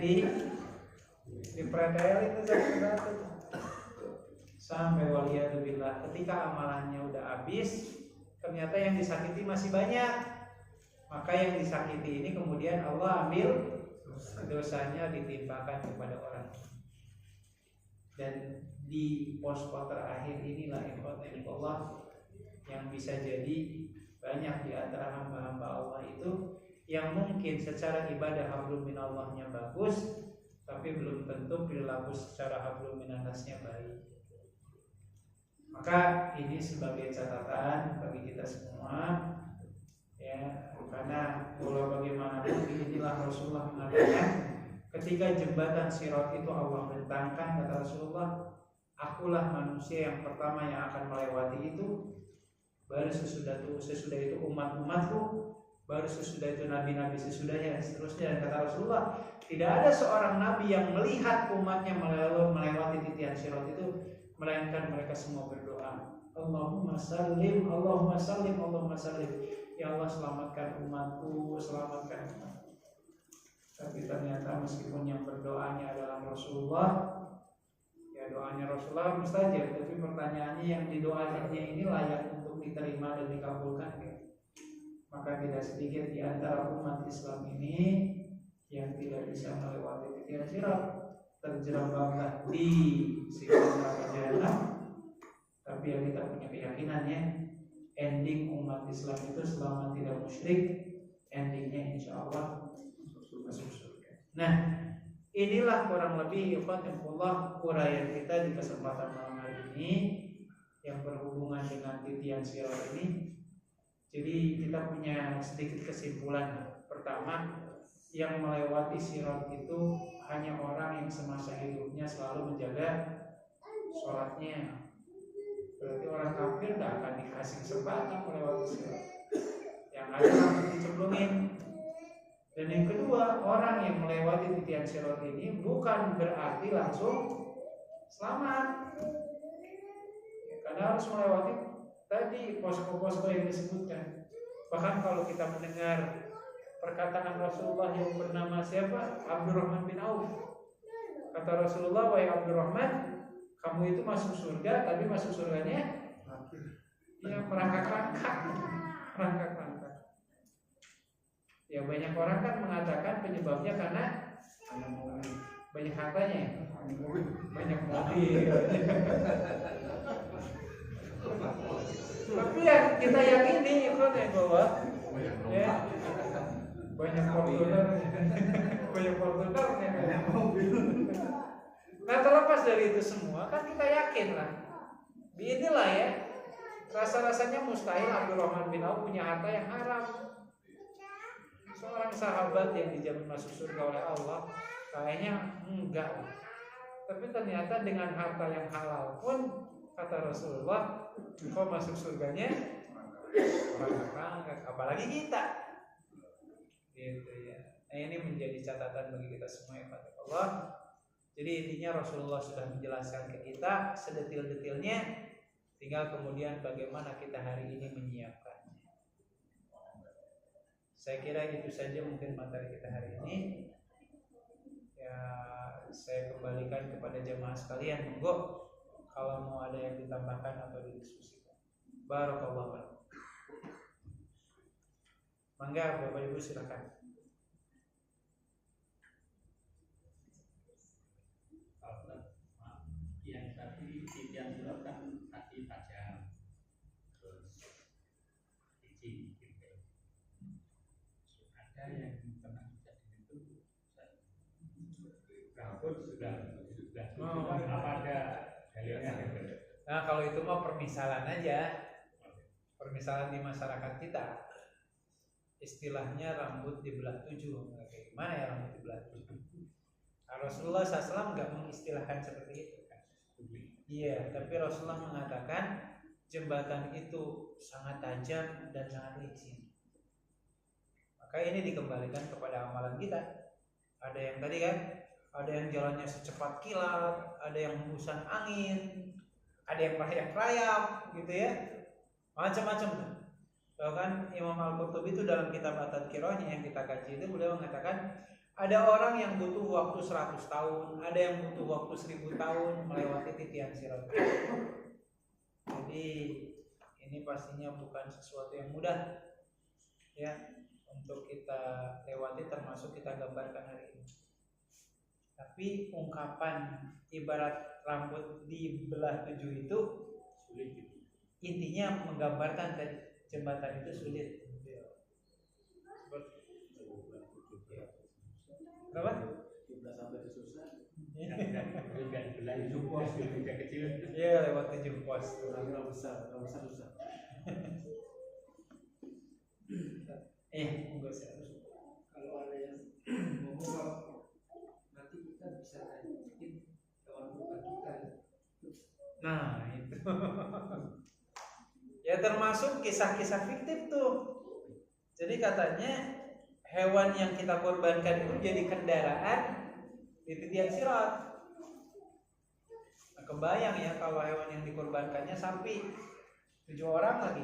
[SPEAKER 1] dipretelin itu satu-satu. Sampai waliyadzubillah ketika amalannya udah habis, ternyata yang disakiti masih banyak. Maka yang disakiti ini kemudian Allah ambil dosanya ditimpakan kepada orang. Dan di posko terakhir inilah Allah yang bisa jadi banyak di antara hamba-hamba Allah itu yang mungkin secara ibadah hablum minallahnya bagus, tapi belum tentu perilaku secara hablum minannasnya baik. Maka ini sebagai catatan bagi kita semua, ya, karena walau bagaimanapun inilah Rasulullah mengatakan, ketika jembatan Sirat itu Allah bentangkan, kata Rasulullah, akulah manusia yang pertama yang akan melewati itu, baru sesudah itu umat-umatku, baru sesudah itu nabi-nabi sesudahnya, seterusnya. Dan kata Rasulullah, tidak ada seorang nabi yang melihat umatnya melewati titian Sirat itu, melainkan mereka semua berdoa, Allahumma sallim, Allahumma sallim, Allahumma sallim. Ya Allah, selamatkan umatku, selamatkan umatku. Tapi ternyata meskipun yang berdoanya adalah Rasulullah, ya doanya Rasulullah mustajab, tapi pertanyaannya yang didoakannya ini layak untuk diterima dan dikabulkan ya? Maka tidak sedikit di antara umat Islam ini yang tidak bisa melewati titian sirat, terjerembablah di siksa neraka jahanam. Tapi yang kita punya keyakinannya, ending umat Islam itu selama tidak musyrik, endingnya insya Allah masuk surga. Nah, inilah kurang lebih ikhwanullah uraian kita di kesempatan malam hari ini yang berhubungan dengan titian sirat ini. Jadi kita punya sedikit kesimpulan. Pertama, yang melewati sirat itu hanya orang yang semasa hidupnya selalu menjaga sholatnya. Berarti orang kafir tidak akan dikasih kesempatan melewati sirat. Yang ada langsung dicemplungin. Dan yang kedua, orang yang melewati titian sirat ini bukan berarti langsung selamat, ya, karena harus melewati tadi posko-posko yang disebutkan. Bahkan kalau kita mendengar perkataan Rasulullah yang bernama siapa? Abdurrahman bin Auf. Kata Rasulullah, wahai Abdurrahman, kamu itu masuk surga, tapi masuk surganya ya merangkak-rangkak. Ya banyak orang kan mengatakan penyebabnya karena banyak hartanya, banyak mobil. Tapi yang kita yakini bahwa Ya. Banyak Fortuner. Banyak Fortunernya.
[SPEAKER 2] Banyak mobil.
[SPEAKER 1] Nah, terlepas dari itu semua kan kita yakin lah. Inilah ya, rasa-rasanya mustahil Abdurrahman bin Auf punya harta yang haram. Seorang sahabat yang dijamin masuk surga oleh Allah, kayaknya enggak. Tapi ternyata dengan harta yang halal pun, kata Rasulullah, kau masuk surganya orang-orang, apalagi kita. Gitu ya. Nah, ini menjadi catatan bagi kita semua ya kata Allah. Jadi intinya Rasulullah sudah menjelaskan ke kita sedetil-detilnya, tinggal kemudian bagaimana kita hari ini menyiapkannya. Saya kira itu saja mungkin materi kita hari ini. Ya, saya kembalikan kepada jemaah sekalian, monggo kalau mau ada yang ditambahkan atau didiskusikan. Barakallahu fiikum. Mangga Bapak Ibu silakan.
[SPEAKER 3] Yang tadi titian surat kan tadi tajam, terus izin gitu. Ada yang pernah kejadian itu rambut sudah apa ada dalilnya gitu.
[SPEAKER 1] Nah, kalau itu mah permisalan aja. Permisalan di masyarakat kita. Istilahnya rambut dibelah 7. Kayak gimana ya rambut dibelah 7? Nah, Rasulullah SAW nggak mengistilahkan seperti itu. Iya, tapi Rasulullah mengatakan jembatan itu sangat tajam dan sangat licin. Maka ini dikembalikan kepada amalan kita. Ada yang tadi kan, ada yang jalannya secepat kilat, ada yang hembusan angin, ada yang merayap-rayap, gitu ya, macam-macam. Bahkan Imam Al-Qurtubi itu dalam kitab At-Tadhkirahnya yang kita kaji itu beliau mengatakan ada orang yang butuh waktu 100 tahun, ada yang butuh waktu 1000 tahun melewati titian sirat. Jadi ini pastinya bukan sesuatu yang mudah ya untuk kita lewati, termasuk kita gambarkan hari ini. Tapi ungkapan ibarat rambut dibelah 7 itu
[SPEAKER 3] Sulit.
[SPEAKER 1] intinya menggambarkan tadi jembatan itu sulit. Berapa?
[SPEAKER 2] 17 sampai itu susah.
[SPEAKER 3] Enggak dibelah itu pos kecil.
[SPEAKER 1] Iya, lewat 7 pos.
[SPEAKER 2] Kalau besar susah.
[SPEAKER 1] Enggak usah.
[SPEAKER 4] Kalau ada yang ngomong nanti kita bisa tanyain hewan kurban kita.
[SPEAKER 1] Nah, itu. Ya termasuk kisah-kisah fiktif tuh. Jadi katanya hewan yang kita korbankan itu jadi kendaraan di titian sirat. Nah, kebayang ya kalau hewan yang dikorbankannya sapi 7 orang lagi.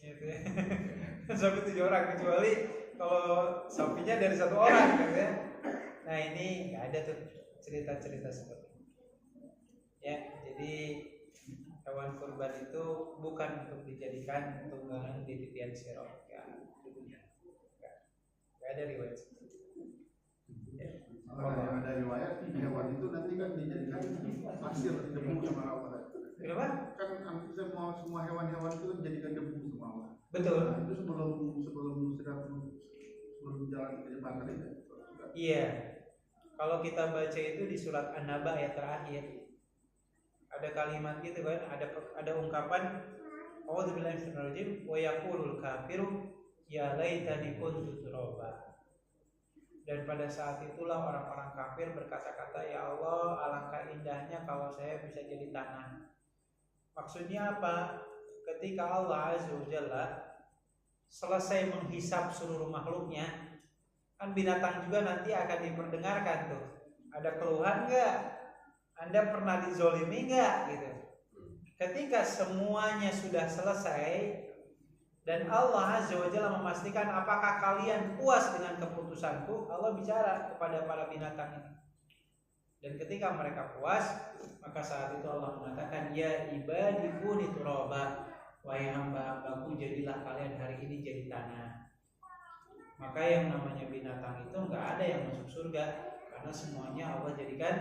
[SPEAKER 1] Gitu ya. Sampai 7 orang, kecuali kalau sapinya dari 1 orang gitu ya. Nah, ini nggak ada tuh cerita-cerita seperti itu. Ya, jadi hewan kurban itu bukan untuk dijadikan tunggangan di titian sirat ya. Nggak ada riwayat seperti itu. Ya.
[SPEAKER 5] Kalau ada riwayat hewan itu nanti kan dijadikan pasir debu sama Allah.
[SPEAKER 1] Kenapa?
[SPEAKER 5] Kan semua hewan-hewan itu dijadikan debu sama Allah.
[SPEAKER 1] Betul.
[SPEAKER 5] Nah, itu sebelum jalan ke jembatan itu.
[SPEAKER 1] Iya. Kalau kita baca itu di surat An-Naba ayat terakhir, ada kalimat gitu kan, ada ungkapan A'udzubillahi minasyaitonir rajim wa yaqulul kafiru ya laitani kuntu turaba. Dan pada saat itulah orang-orang kafir berkata-kata, ya Allah, alangkah indahnya kalau saya bisa jadi tanah. Maksudnya apa? Ketika Allah Azza wa Jalla selesai menghisap seluruh makhluknya, kan binatang juga nanti akan diperdengarkan tuh. Ada keluhan nggak? Anda pernah dizolimi nggak? Gitu. Ketika semuanya sudah selesai dan Allah Azza wa Jalla memastikan apakah kalian puas dengan keputusanku, Allah bicara kepada para binatang ini. Dan ketika mereka puas, maka saat itu Allah mengatakan, ya ibadi kuni turaba, wahai hamba-hambaku, jadilah kalian hari ini jadi tanah. Maka yang namanya binatang itu nggak ada yang masuk surga, karena semuanya Allah jadikan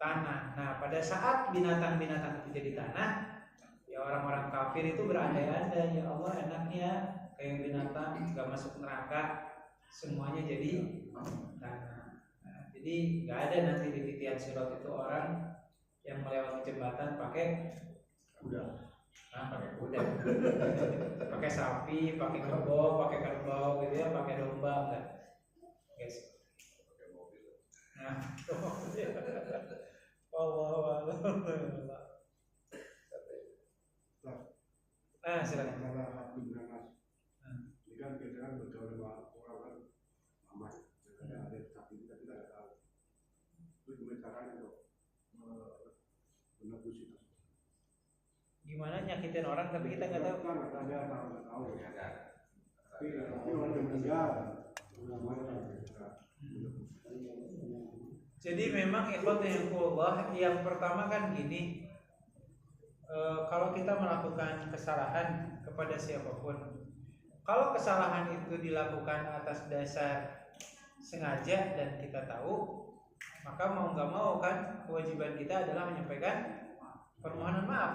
[SPEAKER 1] tanah. Nah, pada saat binatang-binatang itu jadi tanah, ya orang-orang kafir itu berandai-andai, ya Allah, enaknya kayak binatang nggak masuk neraka, semuanya jadi tanah. Nah, jadi nggak ada nanti di titian sirat itu orang yang melewati jembatan pakai pakai kuda, pakai sapi, pakai kerbau gitu ya, pakai domba enggak, guys. Nah, silakan.
[SPEAKER 5] Salah satu Mas. Ini kan kita kan bergaul sama orang kan lama, ada tapi kita tidak tahu. Itu gimana caranya dok? Menebus itu.
[SPEAKER 1] Gimana nyakitin orang tapi kita nggak tahu?
[SPEAKER 5] Kan ada nggak tahu. Tapi orang yang meninggal,
[SPEAKER 1] Jadi memang ikhwatullah yang pertama kan gini, kalau kita melakukan kesalahan kepada siapapun, kalau kesalahan itu dilakukan atas dasar sengaja dan kita tahu, maka mau nggak mau kan kewajiban kita adalah menyampaikan permohonan maaf.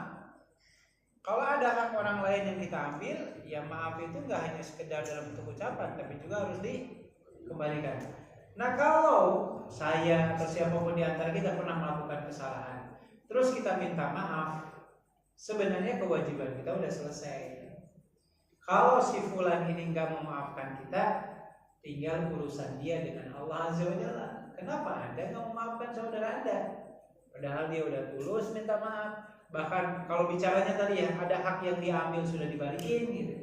[SPEAKER 1] Kalau ada hak orang lain yang kita ambil, ya maaf itu nggak hanya sekedar dalam bentuk ucapan, tapi juga harus dikembalikan. Nah kalau saya atau siapapun di antara kita pernah melakukan kesalahan, terus kita minta maaf, sebenarnya kewajiban kita udah selesai. Kalau si fulan ini nggak memaafkan kita, tinggal urusan dia dengan Allah Azza wa Jalla. Kenapa Anda nggak memaafkan saudara Anda? Padahal dia udah tulus minta maaf. Bahkan kalau bicaranya tadi ya, ada hak yang diambil sudah dibalikin gitu.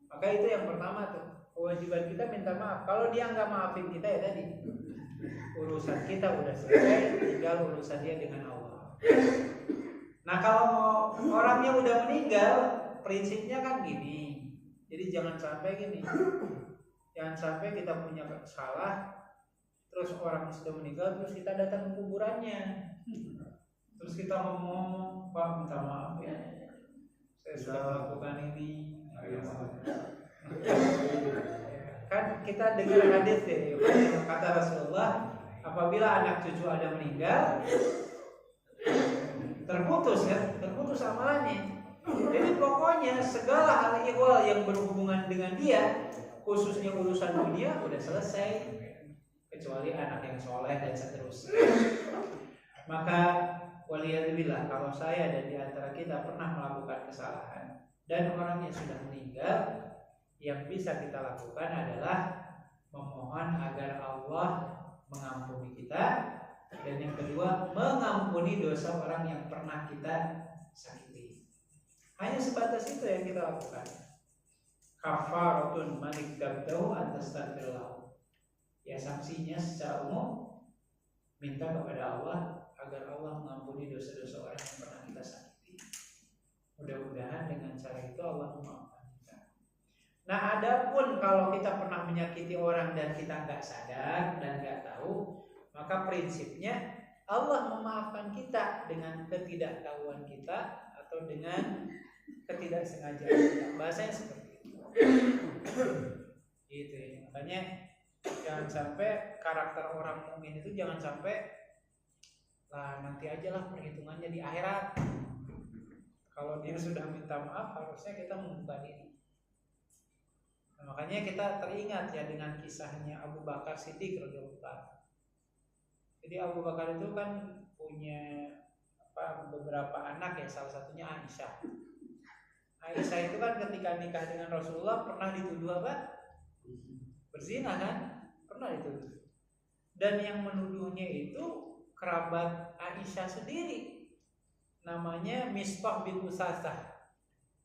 [SPEAKER 1] Maka itu yang pertama tuh, kewajiban kita minta maaf. Kalau dia nggak maafin kita ya tadi, urusan kita udah selesai, tinggal urusan dia dengan Allah. Nah kalau orangnya udah meninggal, prinsipnya kan gini. Jadi jangan sampai gini, jangan sampai kita punya salah, terus orang sudah meninggal, terus kita datang ke kuburannya, terus kita ngomong, Pak minta maaf ya, saya sudah melakukan ini. Kan kita dengar hadis deh, kata Rasulullah, apabila anak cucu ada meninggal, terputus amalannya. Jadi pokoknya segala hal ihwal yang berhubungan dengan dia, khususnya urusan dunia, udah selesai, kecuali anak yang soleh dan seterusnya. Maka waliyadzubillah, kalau saya dan di antara kita pernah melakukan kesalahan dan orangnya sudah meninggal, yang bisa kita lakukan adalah memohon agar Allah mengampuni kita, dan yang kedua mengampuni dosa orang yang pernah kita sakiti. Hanya sebatas itu yang kita lakukan. Kafaratun malik dabdahu antastaghfirullah. Ya sanksinya secara umum minta kepada Allah agar Allah mengampuni dosa-dosa orang yang pernah kita sakiti. Mudah-mudahan dengan cara itu Allah memaafkan kita. Nah, adapun kalau kita pernah menyakiti orang dan kita nggak sadar dan nggak tahu, maka prinsipnya Allah memaafkan kita dengan ketidaktahuan kita atau dengan ketidaksengajaan kita. Bahasanya seperti itu. Gitu ya. Makanya jangan sampai karakter orang mukmin itu jangan sampai lah nanti aja lah perhitungannya di akhirat. Kalau dia sudah minta maaf, harusnya kita membuka diri. Nah, makanya kita teringat ya dengan kisahnya Abu Bakar Siddiq radhiyallahu anhu. Jadi Abu Bakar itu kan punya beberapa anak ya, salah satunya Aisyah. Aisyah itu kan ketika nikah dengan Rasulullah pernah dituduh apa? Berzina kan? Pernah dituduh. Dan yang menuduhnya itu kerabat Aisyah sendiri. Namanya Mistah bin Usasah.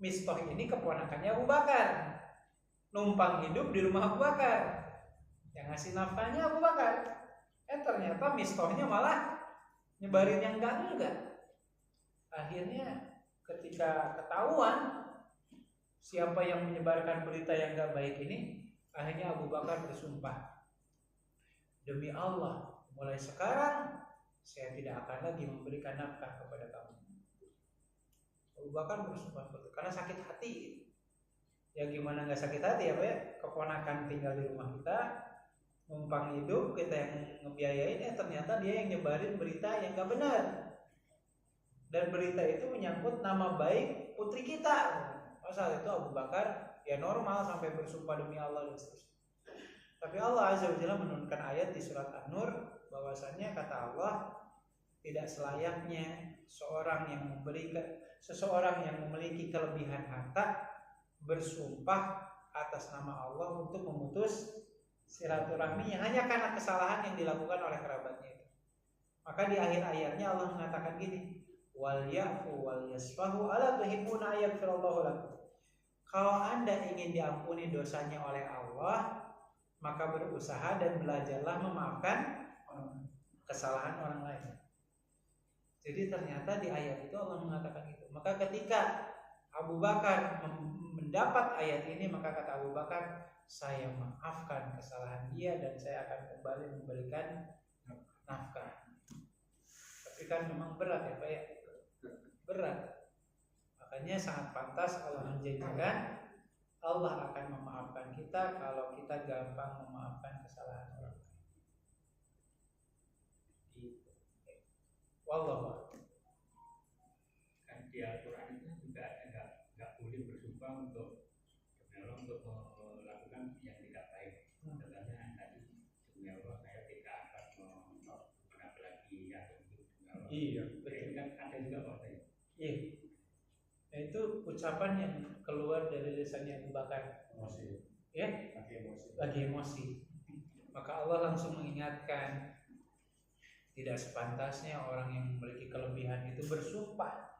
[SPEAKER 1] Mistah ini keponakannya Abu Bakar. Numpang hidup di rumah Abu Bakar. Yang ngasih nafkahnya Abu Bakar. Ternyata Mistahnya malah nyebarin yang enggak. Akhirnya ketika ketahuan siapa yang menyebarkan berita yang enggak baik ini, akhirnya Abu Bakar bersumpah, demi Allah, mulai sekarang saya tidak akan lagi memberikan nafkah kepada kamu. Abu Bakar bersumpah betul karena sakit hati. Ya gimana nggak sakit hati ya Pak ya? Keponakan tinggal di rumah kita, numpang hidup, kita yang ngebiayain, ternyata dia yang nyebarin berita yang nggak benar. Dan berita itu menyangkut nama baik putri kita. Saat itu Abu Bakar ya normal sampai bersumpah demi Allah dan seterusnya. Tapi Allah Azza wa Jalla menurunkan ayat di surat An-Nur bahwasanya kata Allah, tidak selayaknya seseorang yang memiliki kelebihan harta bersumpah atas nama Allah untuk memutus silaturahminya hanya karena kesalahan yang dilakukan oleh kerabatnya itu. Maka di akhir ayatnya Allah mengatakan gini, wal ya'fu wal yasfahu ala tuhibbuna ayaghfirallahu lakum. Kalau Anda ingin diampuni dosanya oleh Allah, maka berusaha dan belajarlah memaafkan kesalahan orang lain. Jadi ternyata di ayat itu Allah mengatakan itu. Maka ketika Abu Bakar mendapat ayat ini, maka kata Abu Bakar, saya maafkan kesalahan dia dan saya akan kembali memberikan nafkah. Tapi kan memang berat ya Pak ya, berat. Makanya sangat pantas Allah menjanjikan Allah akan memaafkan kita kalau kita gampang memaafkan kesalahan orang lain. Wallahu
[SPEAKER 3] Kan di Al-Quran itu juga ada nggak boleh bersumpah untuk untuk melakukan yang tidak baik. Contohnya tadi demi Allah saya tidak akan menapaki atau demi Allah.
[SPEAKER 1] Iya,
[SPEAKER 3] Itu kan ada juga Pak.
[SPEAKER 1] Iya. Nah, itu ucapan yang keluar dari lisannya Abu Bakar.
[SPEAKER 5] Emosi.
[SPEAKER 1] Ya,
[SPEAKER 5] Emosi.
[SPEAKER 1] lagi emosi. Maka Allah langsung mengingatkan, tidak sepantasnya orang yang memiliki kelebihan itu bersumpah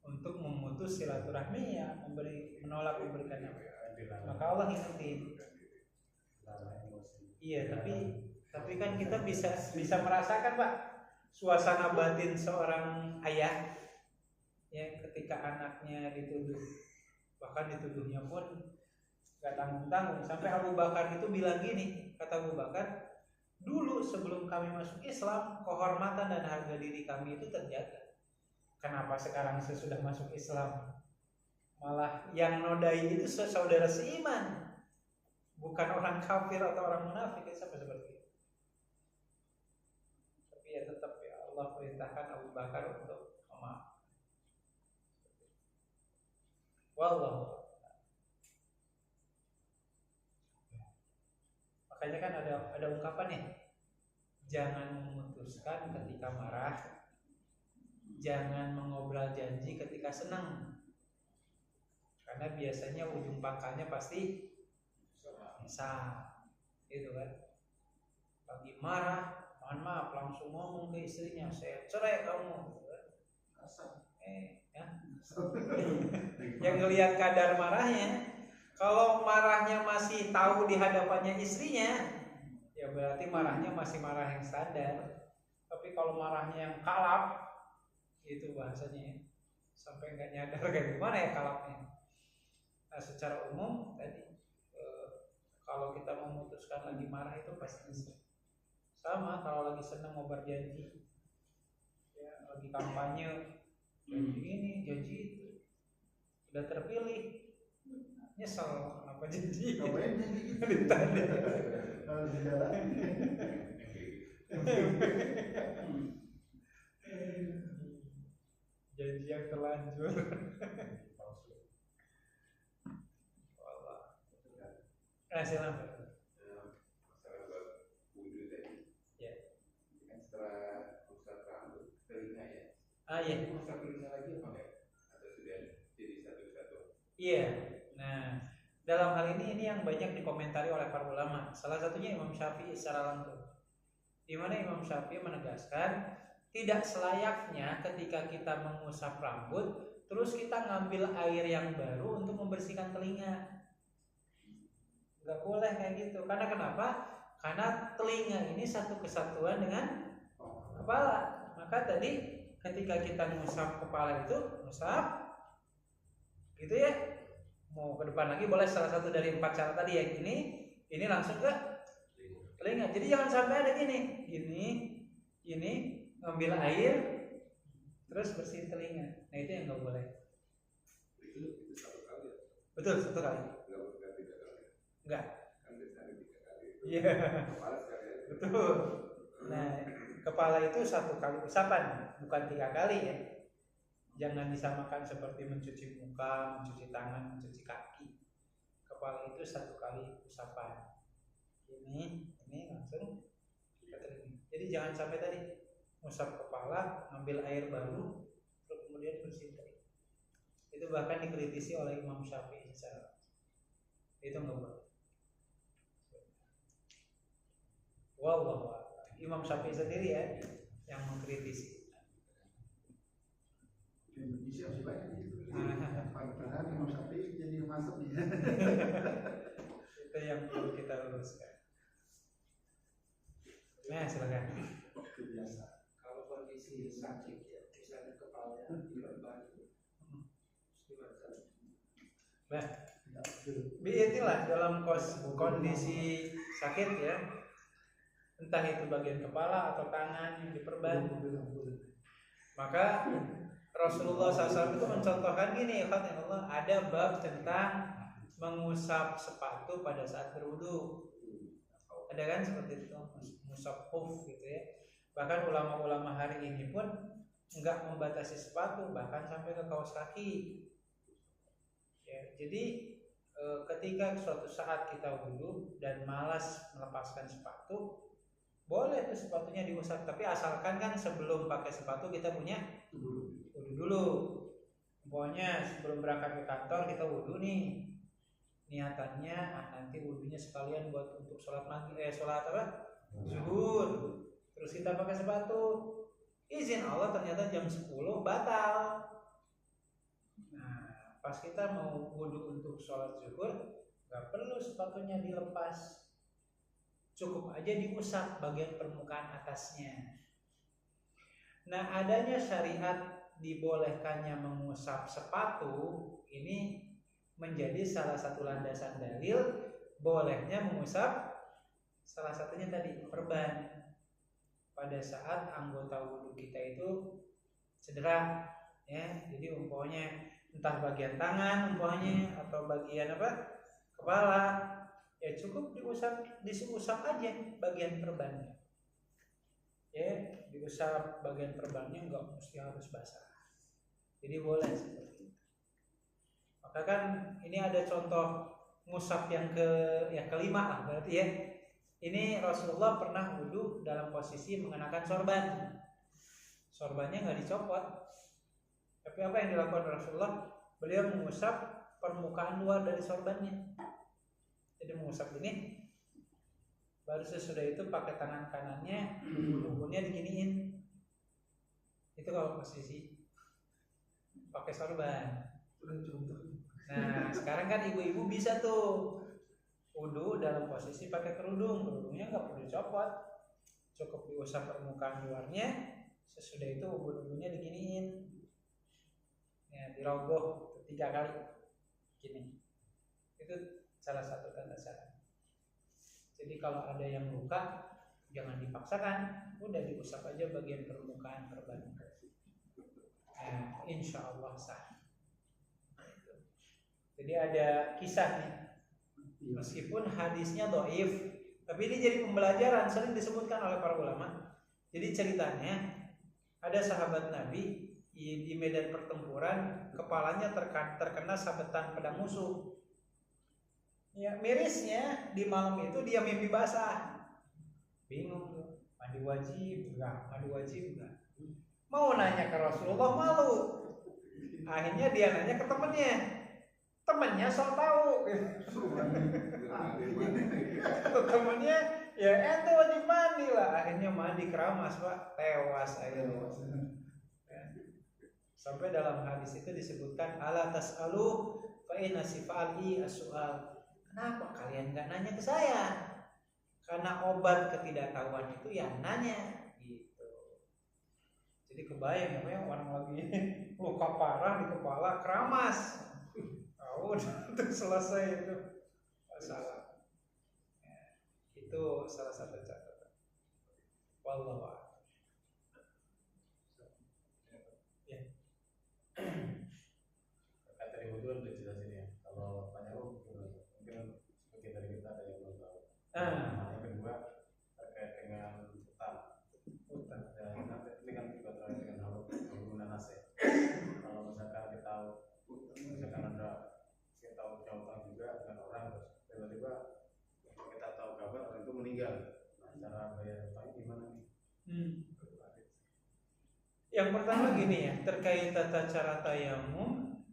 [SPEAKER 1] untuk memutus silaturahminya, menolak memberikan nafkah. Maka Allah ingetin. Iya, tapi kan kita bisa merasakan Pak suasana batin seorang ayah ya ketika anaknya dituduh, bahkan dituduhnya pun gak tanggung-tanggung. Sampai Abu Bakar itu bilang gini, kata Abu Bakar, dulu sebelum kami masuk Islam, kehormatan dan harga diri kami itu terjaga. Kenapa sekarang sesudah masuk Islam malah yang nodai itu saudara seiman, bukan orang kafir atau orang munafik, sampai seperti itu. Tapi ya tetap ya Allah perintahkan Abu Bakar untuk memaafkan. Wallahu. Makanya kan ada ungkapan nih, jangan memutuskan ketika marah, jangan mengobrol janji ketika senang, karena biasanya ujung pangkalnya pasti bisa, gitu kan. Lagi marah, mohon maaf, langsung ngomong ke istrinya, saya cerai kamu, ya. Yang ngelihat kadar marahnya, kalau marahnya masih tahu di hadapannya istrinya, ya berarti marahnya masih marah yang standar. Tapi kalau marahnya yang kalap, itu bahasanya sampai nggak nyadar kayak gimana ya kalapnya. Nah, secara umum tadi kalau kita memutuskan lagi marah itu pasti sama. Kalau lagi senang mau berjanji, ya lagi kampanye, janji ini janji itu, udah terpilih nyesel kenapa janji
[SPEAKER 5] Ngapain janji gitu?
[SPEAKER 1] ditanya.
[SPEAKER 5] Harus dijalanin.
[SPEAKER 1] Janji yang terlanjur. Silakan.
[SPEAKER 6] Masalah wudhu tadi.
[SPEAKER 1] Ya.
[SPEAKER 6] Kan setelah Ustaz rambut telinga ya.
[SPEAKER 1] Iya.
[SPEAKER 6] Ustaz telinga lagi apa enggak? Atau sudah jadi satu-satu?
[SPEAKER 1] Iya. Nah, dalam hal ini yang banyak dikomentari oleh para ulama. Salah satunya Imam Syafi'i secara langsung. Di mana Imam Syafi'i menegaskan tidak selayaknya ketika kita mengusap rambut terus kita ngambil air yang baru untuk membersihkan telinga. Nggak boleh kayak gitu. Karena kenapa? Karena telinga ini satu kesatuan dengan kepala. Maka tadi ketika kita mengusap kepala itu, ngusap gitu ya. Mau ke depan lagi boleh salah satu dari 4 cara tadi yang ini langsung ke telinga. Jadi jangan sampai ada gini ngambil air terus bersihin telinga. Nah itu yang nggak boleh.
[SPEAKER 6] Itu satu kali ya?
[SPEAKER 1] Betul, satu kali.
[SPEAKER 6] Enggak bukan 3 kali.
[SPEAKER 1] Enggak.
[SPEAKER 6] Kan biasanya 3 kali.
[SPEAKER 1] Iya.
[SPEAKER 6] Kepala sekali ya.
[SPEAKER 1] Betul. Nah, kepala itu 1 kali usapan, bukan 3 kali ya. Jangan disamakan seperti mencuci muka, mencuci tangan, mencuci kaki. kepala itu 1 kali usapan. Ini langsung kita terima. Jadi jangan sampai tadi ngusap kepala, ambil air baru, terus kemudian bersihin tadi. Itu bahkan dikritisi oleh Imam Syafi'i secara itu nggak boleh. Wow. Imam Syafi'i sendiri ya yang mengkritisi.
[SPEAKER 5] Di Indonesia masih banyak gitu. Padahal Imam Syafi'i jadi masuk ya.
[SPEAKER 1] Itu yang perlu kita luruskan. Nah, silakan.
[SPEAKER 5] Biasa.
[SPEAKER 4] Kalau kondisi sakit ya, misalnya kepalanya diperban, gimana?
[SPEAKER 1] Nah, itulah dalam kondisi sakit ya, entah itu bagian kepala atau tangan yang diperban, maka Rasulullah SAW itu mencontohkan gini, Allah ada bab tentang mengusap sepatu pada saat berwudu. Ada kan seperti itu, mengusap khuf gitu ya. Bahkan ulama-ulama hari ini pun enggak membatasi sepatu, bahkan sampai ke kaos kaki. Ya, jadi ketika suatu saat kita wudu dan malas melepaskan sepatu, boleh tuh sepatunya diusap, tapi asalkan kan sebelum pakai sepatu kita punya wudu dulu. Pokoknya sebelum berangkat ke kantor kita wudu nih. Niatannya nanti wudunya sekalian buat untuk sholat zuhur. Terus kita pakai sepatu. Izin Allah ternyata jam 10 batal. Nah, pas kita mau wudu untuk sholat zuhur, nggak perlu sepatunya dilepas, cukup aja diusap bagian permukaan atasnya. Nah, adanya syariat dibolehkannya mengusap sepatu ini menjadi salah satu landasan dalil bolehnya mengusap salah satunya tadi perban pada saat anggota wudu kita itu cedera ya. Jadi umpamanya entah bagian tangan umpamanya atau bagian kepala, ya cukup diusap aja bagian perbannya. Ya, diusap bagian perbannya, enggak mesti harus basah. Jadi boleh seperti itu. Maka kan ini ada contoh ngusap yang kelima lah berarti ya. Ini Rasulullah pernah wudu dalam posisi mengenakan sorban. Sorbannya nggak dicopot. Tapi apa yang dilakukan Rasulullah? Beliau mengusap permukaan luar dari sorbannya. Jadi mengusap ini, baru sesudah itu pakai tangan kanannya, punggungnya diginiin. Itu kalau posisi pakai sorban. Nah, sekarang kan ibu-ibu bisa tuh wudu dalam posisi pakai kerudungnya nggak perlu dicopot, cukup diusap permukaan luarnya. Sesudah itu wudunya diginiin, ya dirogoh 3 kali, gini. Itu salah satu tanda syarat. Jadi kalau ada yang luka, jangan dipaksakan, udah diusap aja bagian permukaan perban. Nah, insya Allah sah. Jadi ada kisah nih, meskipun hadisnya dhaif, tapi ini jadi pembelajaran, sering disebutkan oleh para ulama. Jadi ceritanya ada sahabat Nabi di medan pertempuran, kepalanya terkena sabetan pedang musuh. Ya, mirisnya di malam itu dia mimpi basah. Bingung tuh, mandi wajib enggak. Mau nanya ke Rasulullah malu. Akhirnya dia nanya ke temennya so tahu. Temennya ya ente wajib mandi lah. Akhirnya mandi keramas Pak, tewas akhirnya. Sampai dalam hadis itu disebutkan ala tas'alu fa inna sifali as-su'al. Kenapa kalian gak nanya ke saya? Karena obat ketidaktahuan itu yang nanya gitu. Jadi kebayang namanya orang lagi luka parah di kepala keramas. Udah selesai itu masalah. Ya, itu salah satu catatan. Wallahu a'lam. Ya.
[SPEAKER 2] Kata dari wudu udah jelas ini ya. Kalau tanya mungkin sebagian dari kita ada yang belum tahu. Yang kedua terkait dengan utang. Dan nanti ini kan juga terkait dengan hal penggunaan nasi. Kalau misalkan kita tahu, misalkan ada kita utang juga dengan orang
[SPEAKER 1] Yang pertama gini ya, terkait tata cara tayamum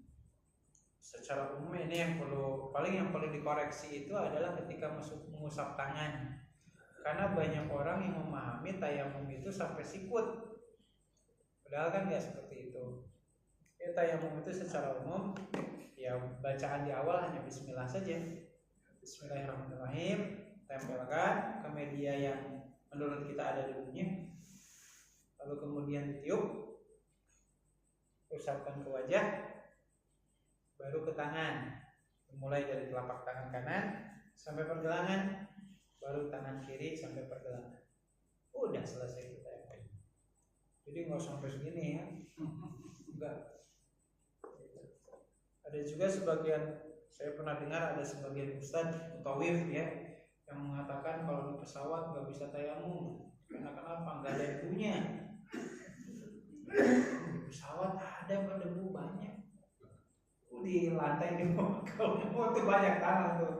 [SPEAKER 1] secara umum ini yang perlu dikoreksi itu adalah ketika mengusap tangan. Karena banyak orang yang memahami tayamum itu sampai sikut. Padahal kan nggak seperti itu. Ya, tayamum itu secara umum ya bacaan di awal hanya bismillah saja. Bismillahirrahmanirrahim, tempelkan ke media yang menurut kita ada debunya. Lalu kemudian ditiup, usapkan ke wajah, baru ke tangan. Mulai dari telapak tangan kanan sampai pergelangan, baru tangan kiri sampai pergelangan. Udah selesai kita ya. Jadi nggak sampai segini ya. Enggak. Ada juga sebagian, saya pernah dengar ada sebagian ustadz mutawif ya yang mengatakan kalau di pesawat nggak bisa tayamum. Karena kenapa? Nggak ada debunya. Di pesawat ada berdebu banyak. Di lantai di bawah itu banyak tanah tuh.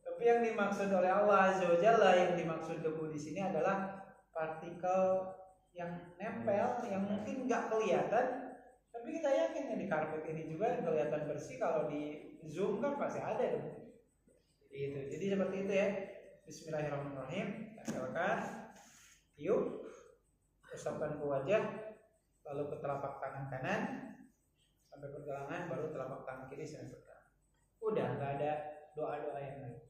[SPEAKER 1] Tapi yang dimaksud oleh Allah Azza wa Jalla, yang dimaksud debu di sini adalah partikel yang nempel, yang mungkin nggak kelihatan, tapi kita yakin yang di karpet ini juga kelihatan bersih. Kalau di zoom kan pasti ada debu. Jadi seperti itu ya. Bismillahirrahmanirrahim. Tempelkan, tiup, usapkan ke wajah, lalu ke telapak tangan kanan sampai pergelangan, baru telapak tangan kiri sampai pergelangan. Udah, nggak ada doa-doa yang lain.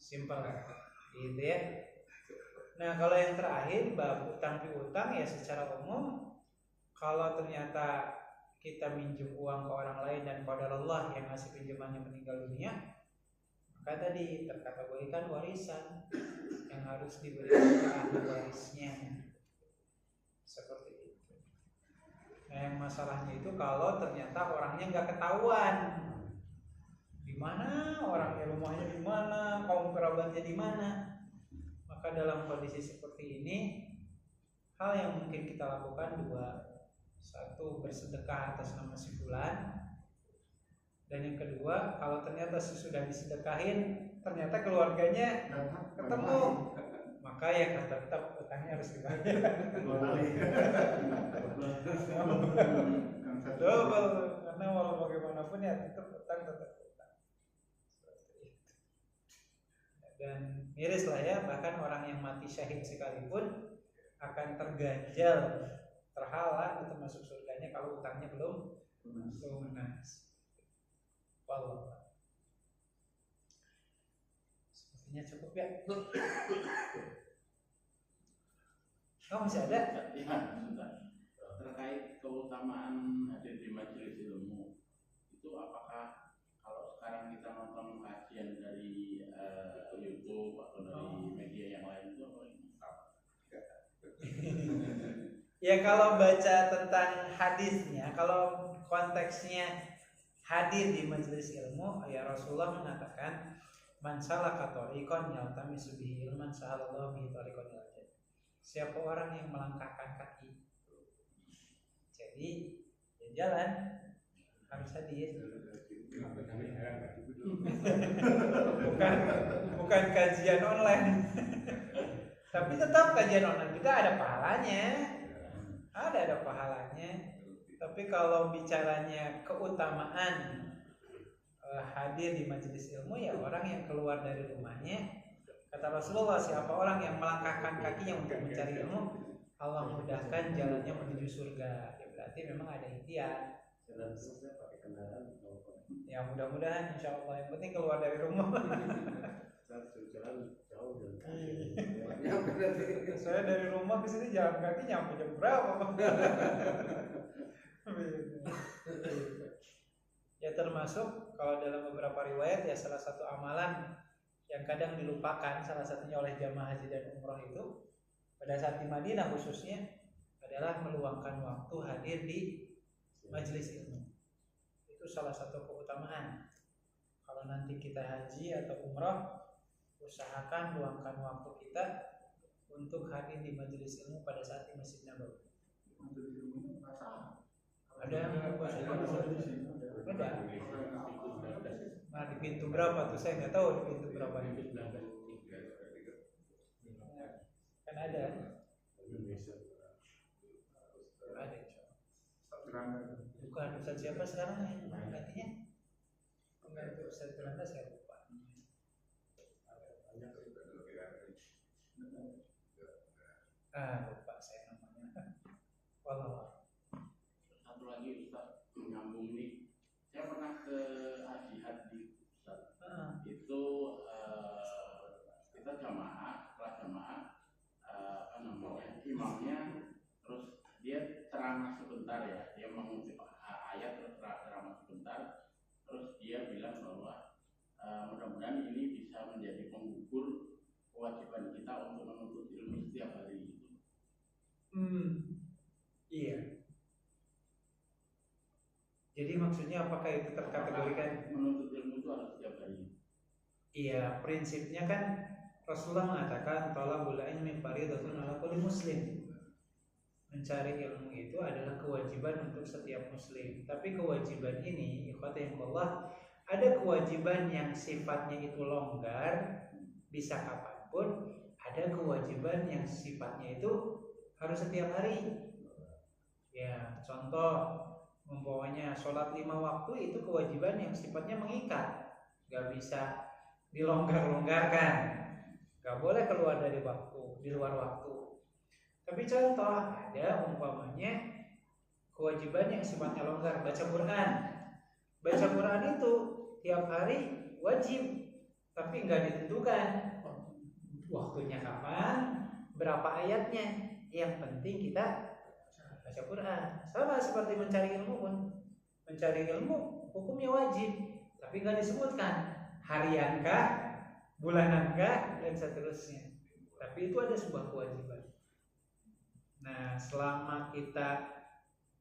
[SPEAKER 1] Simpel, gitu ya. Nah, kalau yang terakhir bab utang piutang ya secara umum, kalau ternyata kita minjem uang ke orang lain dan qadarullah yang ngasih pinjamannya meninggal dunia, maka tadi terkategorikan warisan yang harus diberikan ke ahli warisnya. Seperti itu. Nah, yang masalahnya itu kalau ternyata orangnya nggak ketahuan, di mana orangnya, rumahnya di mana, kaum kerabatnya di mana. Maka dalam kondisi seperti ini, hal yang mungkin kita lakukan dua. Satu, bersedekah atas nama si fulan. Dan yang kedua, kalau ternyata sesudah disedekahin ternyata keluarganya ketemu, maka ya tetap utangnya harus dibayar. Double, karena walau bagaimanapun ya tetap utang. Dan miris lah ya, bahkan orang yang mati syahid sekalipun akan terganjal, terhalang untuk masuk surganya kalau utangnya belum lunas. Wallah. Sepertinya cukup ya. Oh, masih ada?
[SPEAKER 7] Ya, sudah. Terkait keutamaan hadir di majelis ilmu, itu apakah kalau sekarang kita nonton kajian dari YouTube atau dari media yang lain itu apa ini?
[SPEAKER 1] Ya, kalau baca tentang hadisnya, kalau konteksnya hadir di majelis ilmu, ya Rasulullah mengatakan man salaka thariqan yaltamisu bihi ilman sahalallahu bihi thariqan ilal jannah. Siapa orang yang melangkahkan kaki, jadi ya jalan, harus hadir. Bukan kajian online. Tapi tetap kajian online juga ada pahalanya. Ada pahalanya. Tapi kalau bicaranya keutamaan hadir di majelis ilmu, ya orang yang keluar dari rumahnya, kata Rasulullah, siapa orang yang melangkahkan kakinya untuk mencari ilmu, Allah mudahkan jalannya menuju surga. Ya berarti memang ada ikhtiar. Ya mudah-mudahan insya Allah, yang penting keluar dari rumah. Saya dari rumah ke sini jalan kaki nyampe jam berapa? Ya termasuk kalau dalam beberapa riwayat ya salah satu amalan yang kadang dilupakan, salah satunya oleh jamaah haji dan umroh itu pada saat di Madinah khususnya adalah meluangkan waktu hadir di majelis ilmu. Itu salah satu keutamaan. Kalau nanti kita haji atau umroh, usahakan luangkan waktu kita untuk hadir di majelis ilmu pada saat di Masjid Nabawi. Ada nah di pintu berapa tuh saya nggak tahu, di pintu berapa ini. Kan ada ada.
[SPEAKER 2] Indonesia.
[SPEAKER 1] Ada bukan Ustaz siapa sekarang yang gantinya? Pengganti Ustaz Belanda saya lupa. Lupa saya namanya. Wallah.
[SPEAKER 7] Satu lagi Ustaz, menyambung ini, saya pernah ke Al-Jihad di Ustaz. Itu kita jamaah, setelah jamaah imamnya terus dia ceramah sebentar ya, dia mengutip ayat terus ceramah sebentar, terus dia bilang bahwa mudah-mudahan ini bisa menjadi penggugur kewajiban kita untuk menuntut ilmu setiap hari.
[SPEAKER 1] Iya. Jadi maksudnya apakah itu terkategorikan
[SPEAKER 7] menuntut ilmu itu harus setiap hari?
[SPEAKER 1] Iya, prinsipnya kan Rasulullah mengatakan talabul ilmi fardhatun 'ala kulli muslim. Mencari ilmu itu adalah kewajiban untuk setiap muslim. Tapi kewajiban ini, ikhwatillah, ada kewajiban yang sifatnya itu longgar, bisa kapanpun. Ada kewajiban yang sifatnya itu harus setiap hari. Ya, contoh umpamanya sholat 5 waktu itu kewajiban yang sifatnya mengikat, gak bisa dilonggar-longgarkan, gak boleh keluar dari waktu, di luar waktu. Tapi contoh ada umpamanya kewajiban yang sifatnya longgar, baca Quran. Baca Quran itu tiap hari wajib, tapi nggak ditentukan waktunya kapan, berapa ayatnya. Yang penting kita baca Quran. Sama seperti mencari ilmu pun. Mencari ilmu hukumnya wajib, tapi nggak disebutkan hariankah, bulanankah, dan seterusnya. Tapi itu ada sebuah kewajiban. Nah, selama kita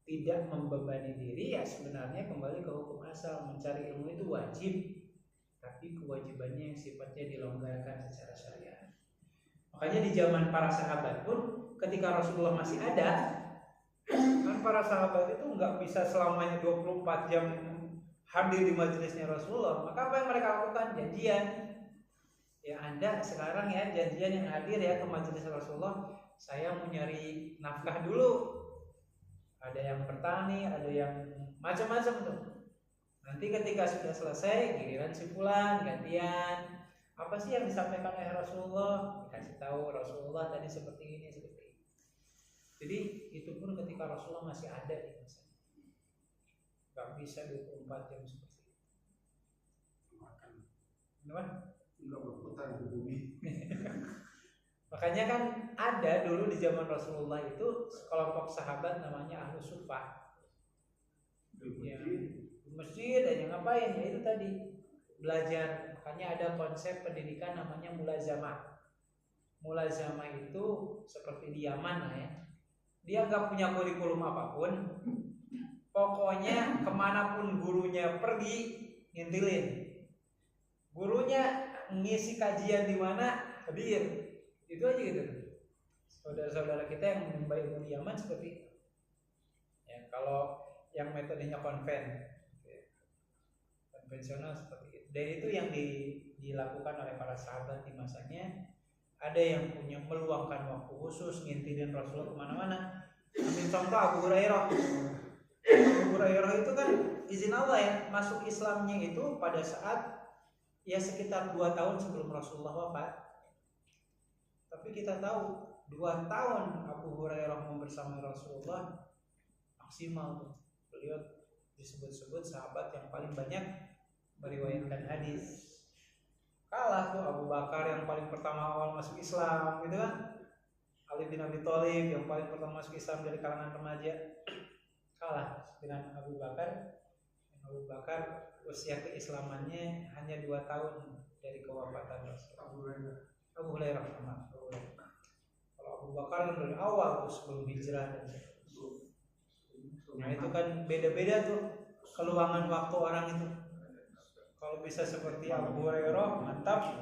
[SPEAKER 1] tidak membebani diri, ya sebenarnya kembali ke hukum asal. Mencari ilmu itu wajib, tapi kewajibannya yang sifatnya dilonggarkan secara syariat. Makanya di zaman para sahabat pun, ketika Rasulullah masih ada, kan para sahabat itu nggak bisa selamanya 24 jam hadir di majelisnya Rasulullah. Maka apa yang mereka lakukan? Janjian. Ya Anda sekarang ya janjian yang hadir ya ke majelis Rasulullah, saya mau nyari nafkah dulu. Ada yang bertani, ada yang macam-macam tuh. Nanti ketika sudah selesai, giliran si fulan gantian. Apa sih yang disampaikan oleh Rasulullah? Dikasih tahu Rasulullah tadi seperti ini, seperti ini. Jadi itu pun ketika Rasulullah masih ada di masa itu. Gak bisa 24 jam seperti itu. Kenapa?
[SPEAKER 5] Enggak berputar di bumi.
[SPEAKER 1] Makanya kan ada dulu di zaman Rasulullah itu sekelompok sahabat namanya Ahlus Suffah. Ya, di masjid aja ngapain? Ya itu tadi belajar. Makanya ada konsep pendidikan namanya mulazamah. Mulazamah itu seperti di Yaman lah ya. Dia nggak punya kurikulum apapun. Pokoknya kemanapun gurunya pergi ngintilin. Gurunya ngisi kajian di mana hadir. Itu aja gitu. Saudara-saudara kita yang menimba ilmu di Yaman seperti itu. Ya, kalau yang metodenya konvensional seperti itu. Dan itu yang dilakukan oleh para sahabat di masanya. Ada yang punya meluangkan waktu khusus ngintilin Rasulullah kemana-mana. Ambil contoh Abu Hurairah. Abu Hurairah itu kan izin Allah ya, masuk Islamnya itu pada saat ya sekitar 2 tahun sebelum Rasulullah wafat. Tapi kita tahu 2 tahun Abu Hurairah bersama Rasulullah maksimal. Beliau disebut-sebut sahabat yang paling banyak meriwayatkan hadis. Kalah tuh Abu Bakar yang paling pertama awal masuk Islam, gitu kan? Ali bin Abi Thalib yang paling pertama masuk Islam dari kalangan remaja. Kalah dengan Abu Bakar. Abu Bakar usia keislamannya hanya 2 tahun dari kewafatan Rasulullah. Abu Hurairah sama. Kalau Abu Bakar dari awal tuh sebelum hijrah dan nah itu kan beda-beda tuh keluangan waktu orang itu. Kalau bisa seperti Abu Hurairah mantap.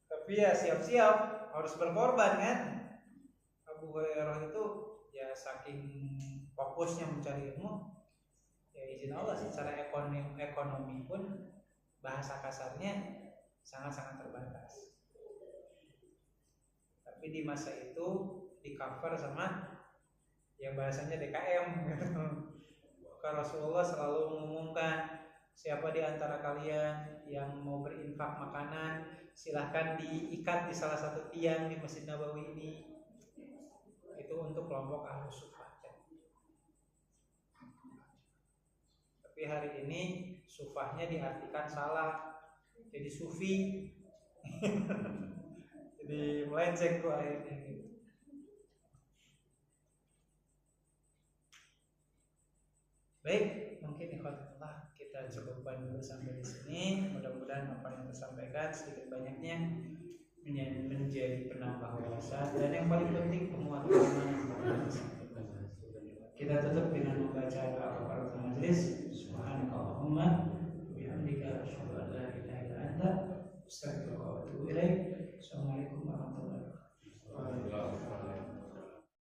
[SPEAKER 1] Tapi ya siap-siap harus berkorban kan. Abu Hurairah itu ya saking fokusnya mencari ilmu, ya izin Allah secara ekonomi pun bahasa kasarnya sangat-sangat terbatas. tapi di masa itu di cover sama yang bahasanya DKM gitu. Maka Rasulullah selalu mengumumkan, siapa di antara kalian yang mau berinfak makanan, silahkan diikat di salah satu tiang di Masjid Nabawi ini. Itu untuk kelompok Ahlus Suffah. Tapi hari ini sufahnya diartikan salah, jadi sufi. Jadi melenceng tuh akhirnya gitu. Baik, mungkin ikhwanullah kita cukupkan dulu sampai di sini. Mudah-mudahan apa yang tersampaikan sedikit banyaknya menjadi penambah wawasan dan yang paling penting penguat iman. Kita tutup dengan membaca al-Qur'an majlis. Subhanakallahumma wa bihamdika asyhadu an la ilaha illa anta astaghfiruka wa atubu ilaik. Assalamualaikum warahmatullahi wabarakatuh.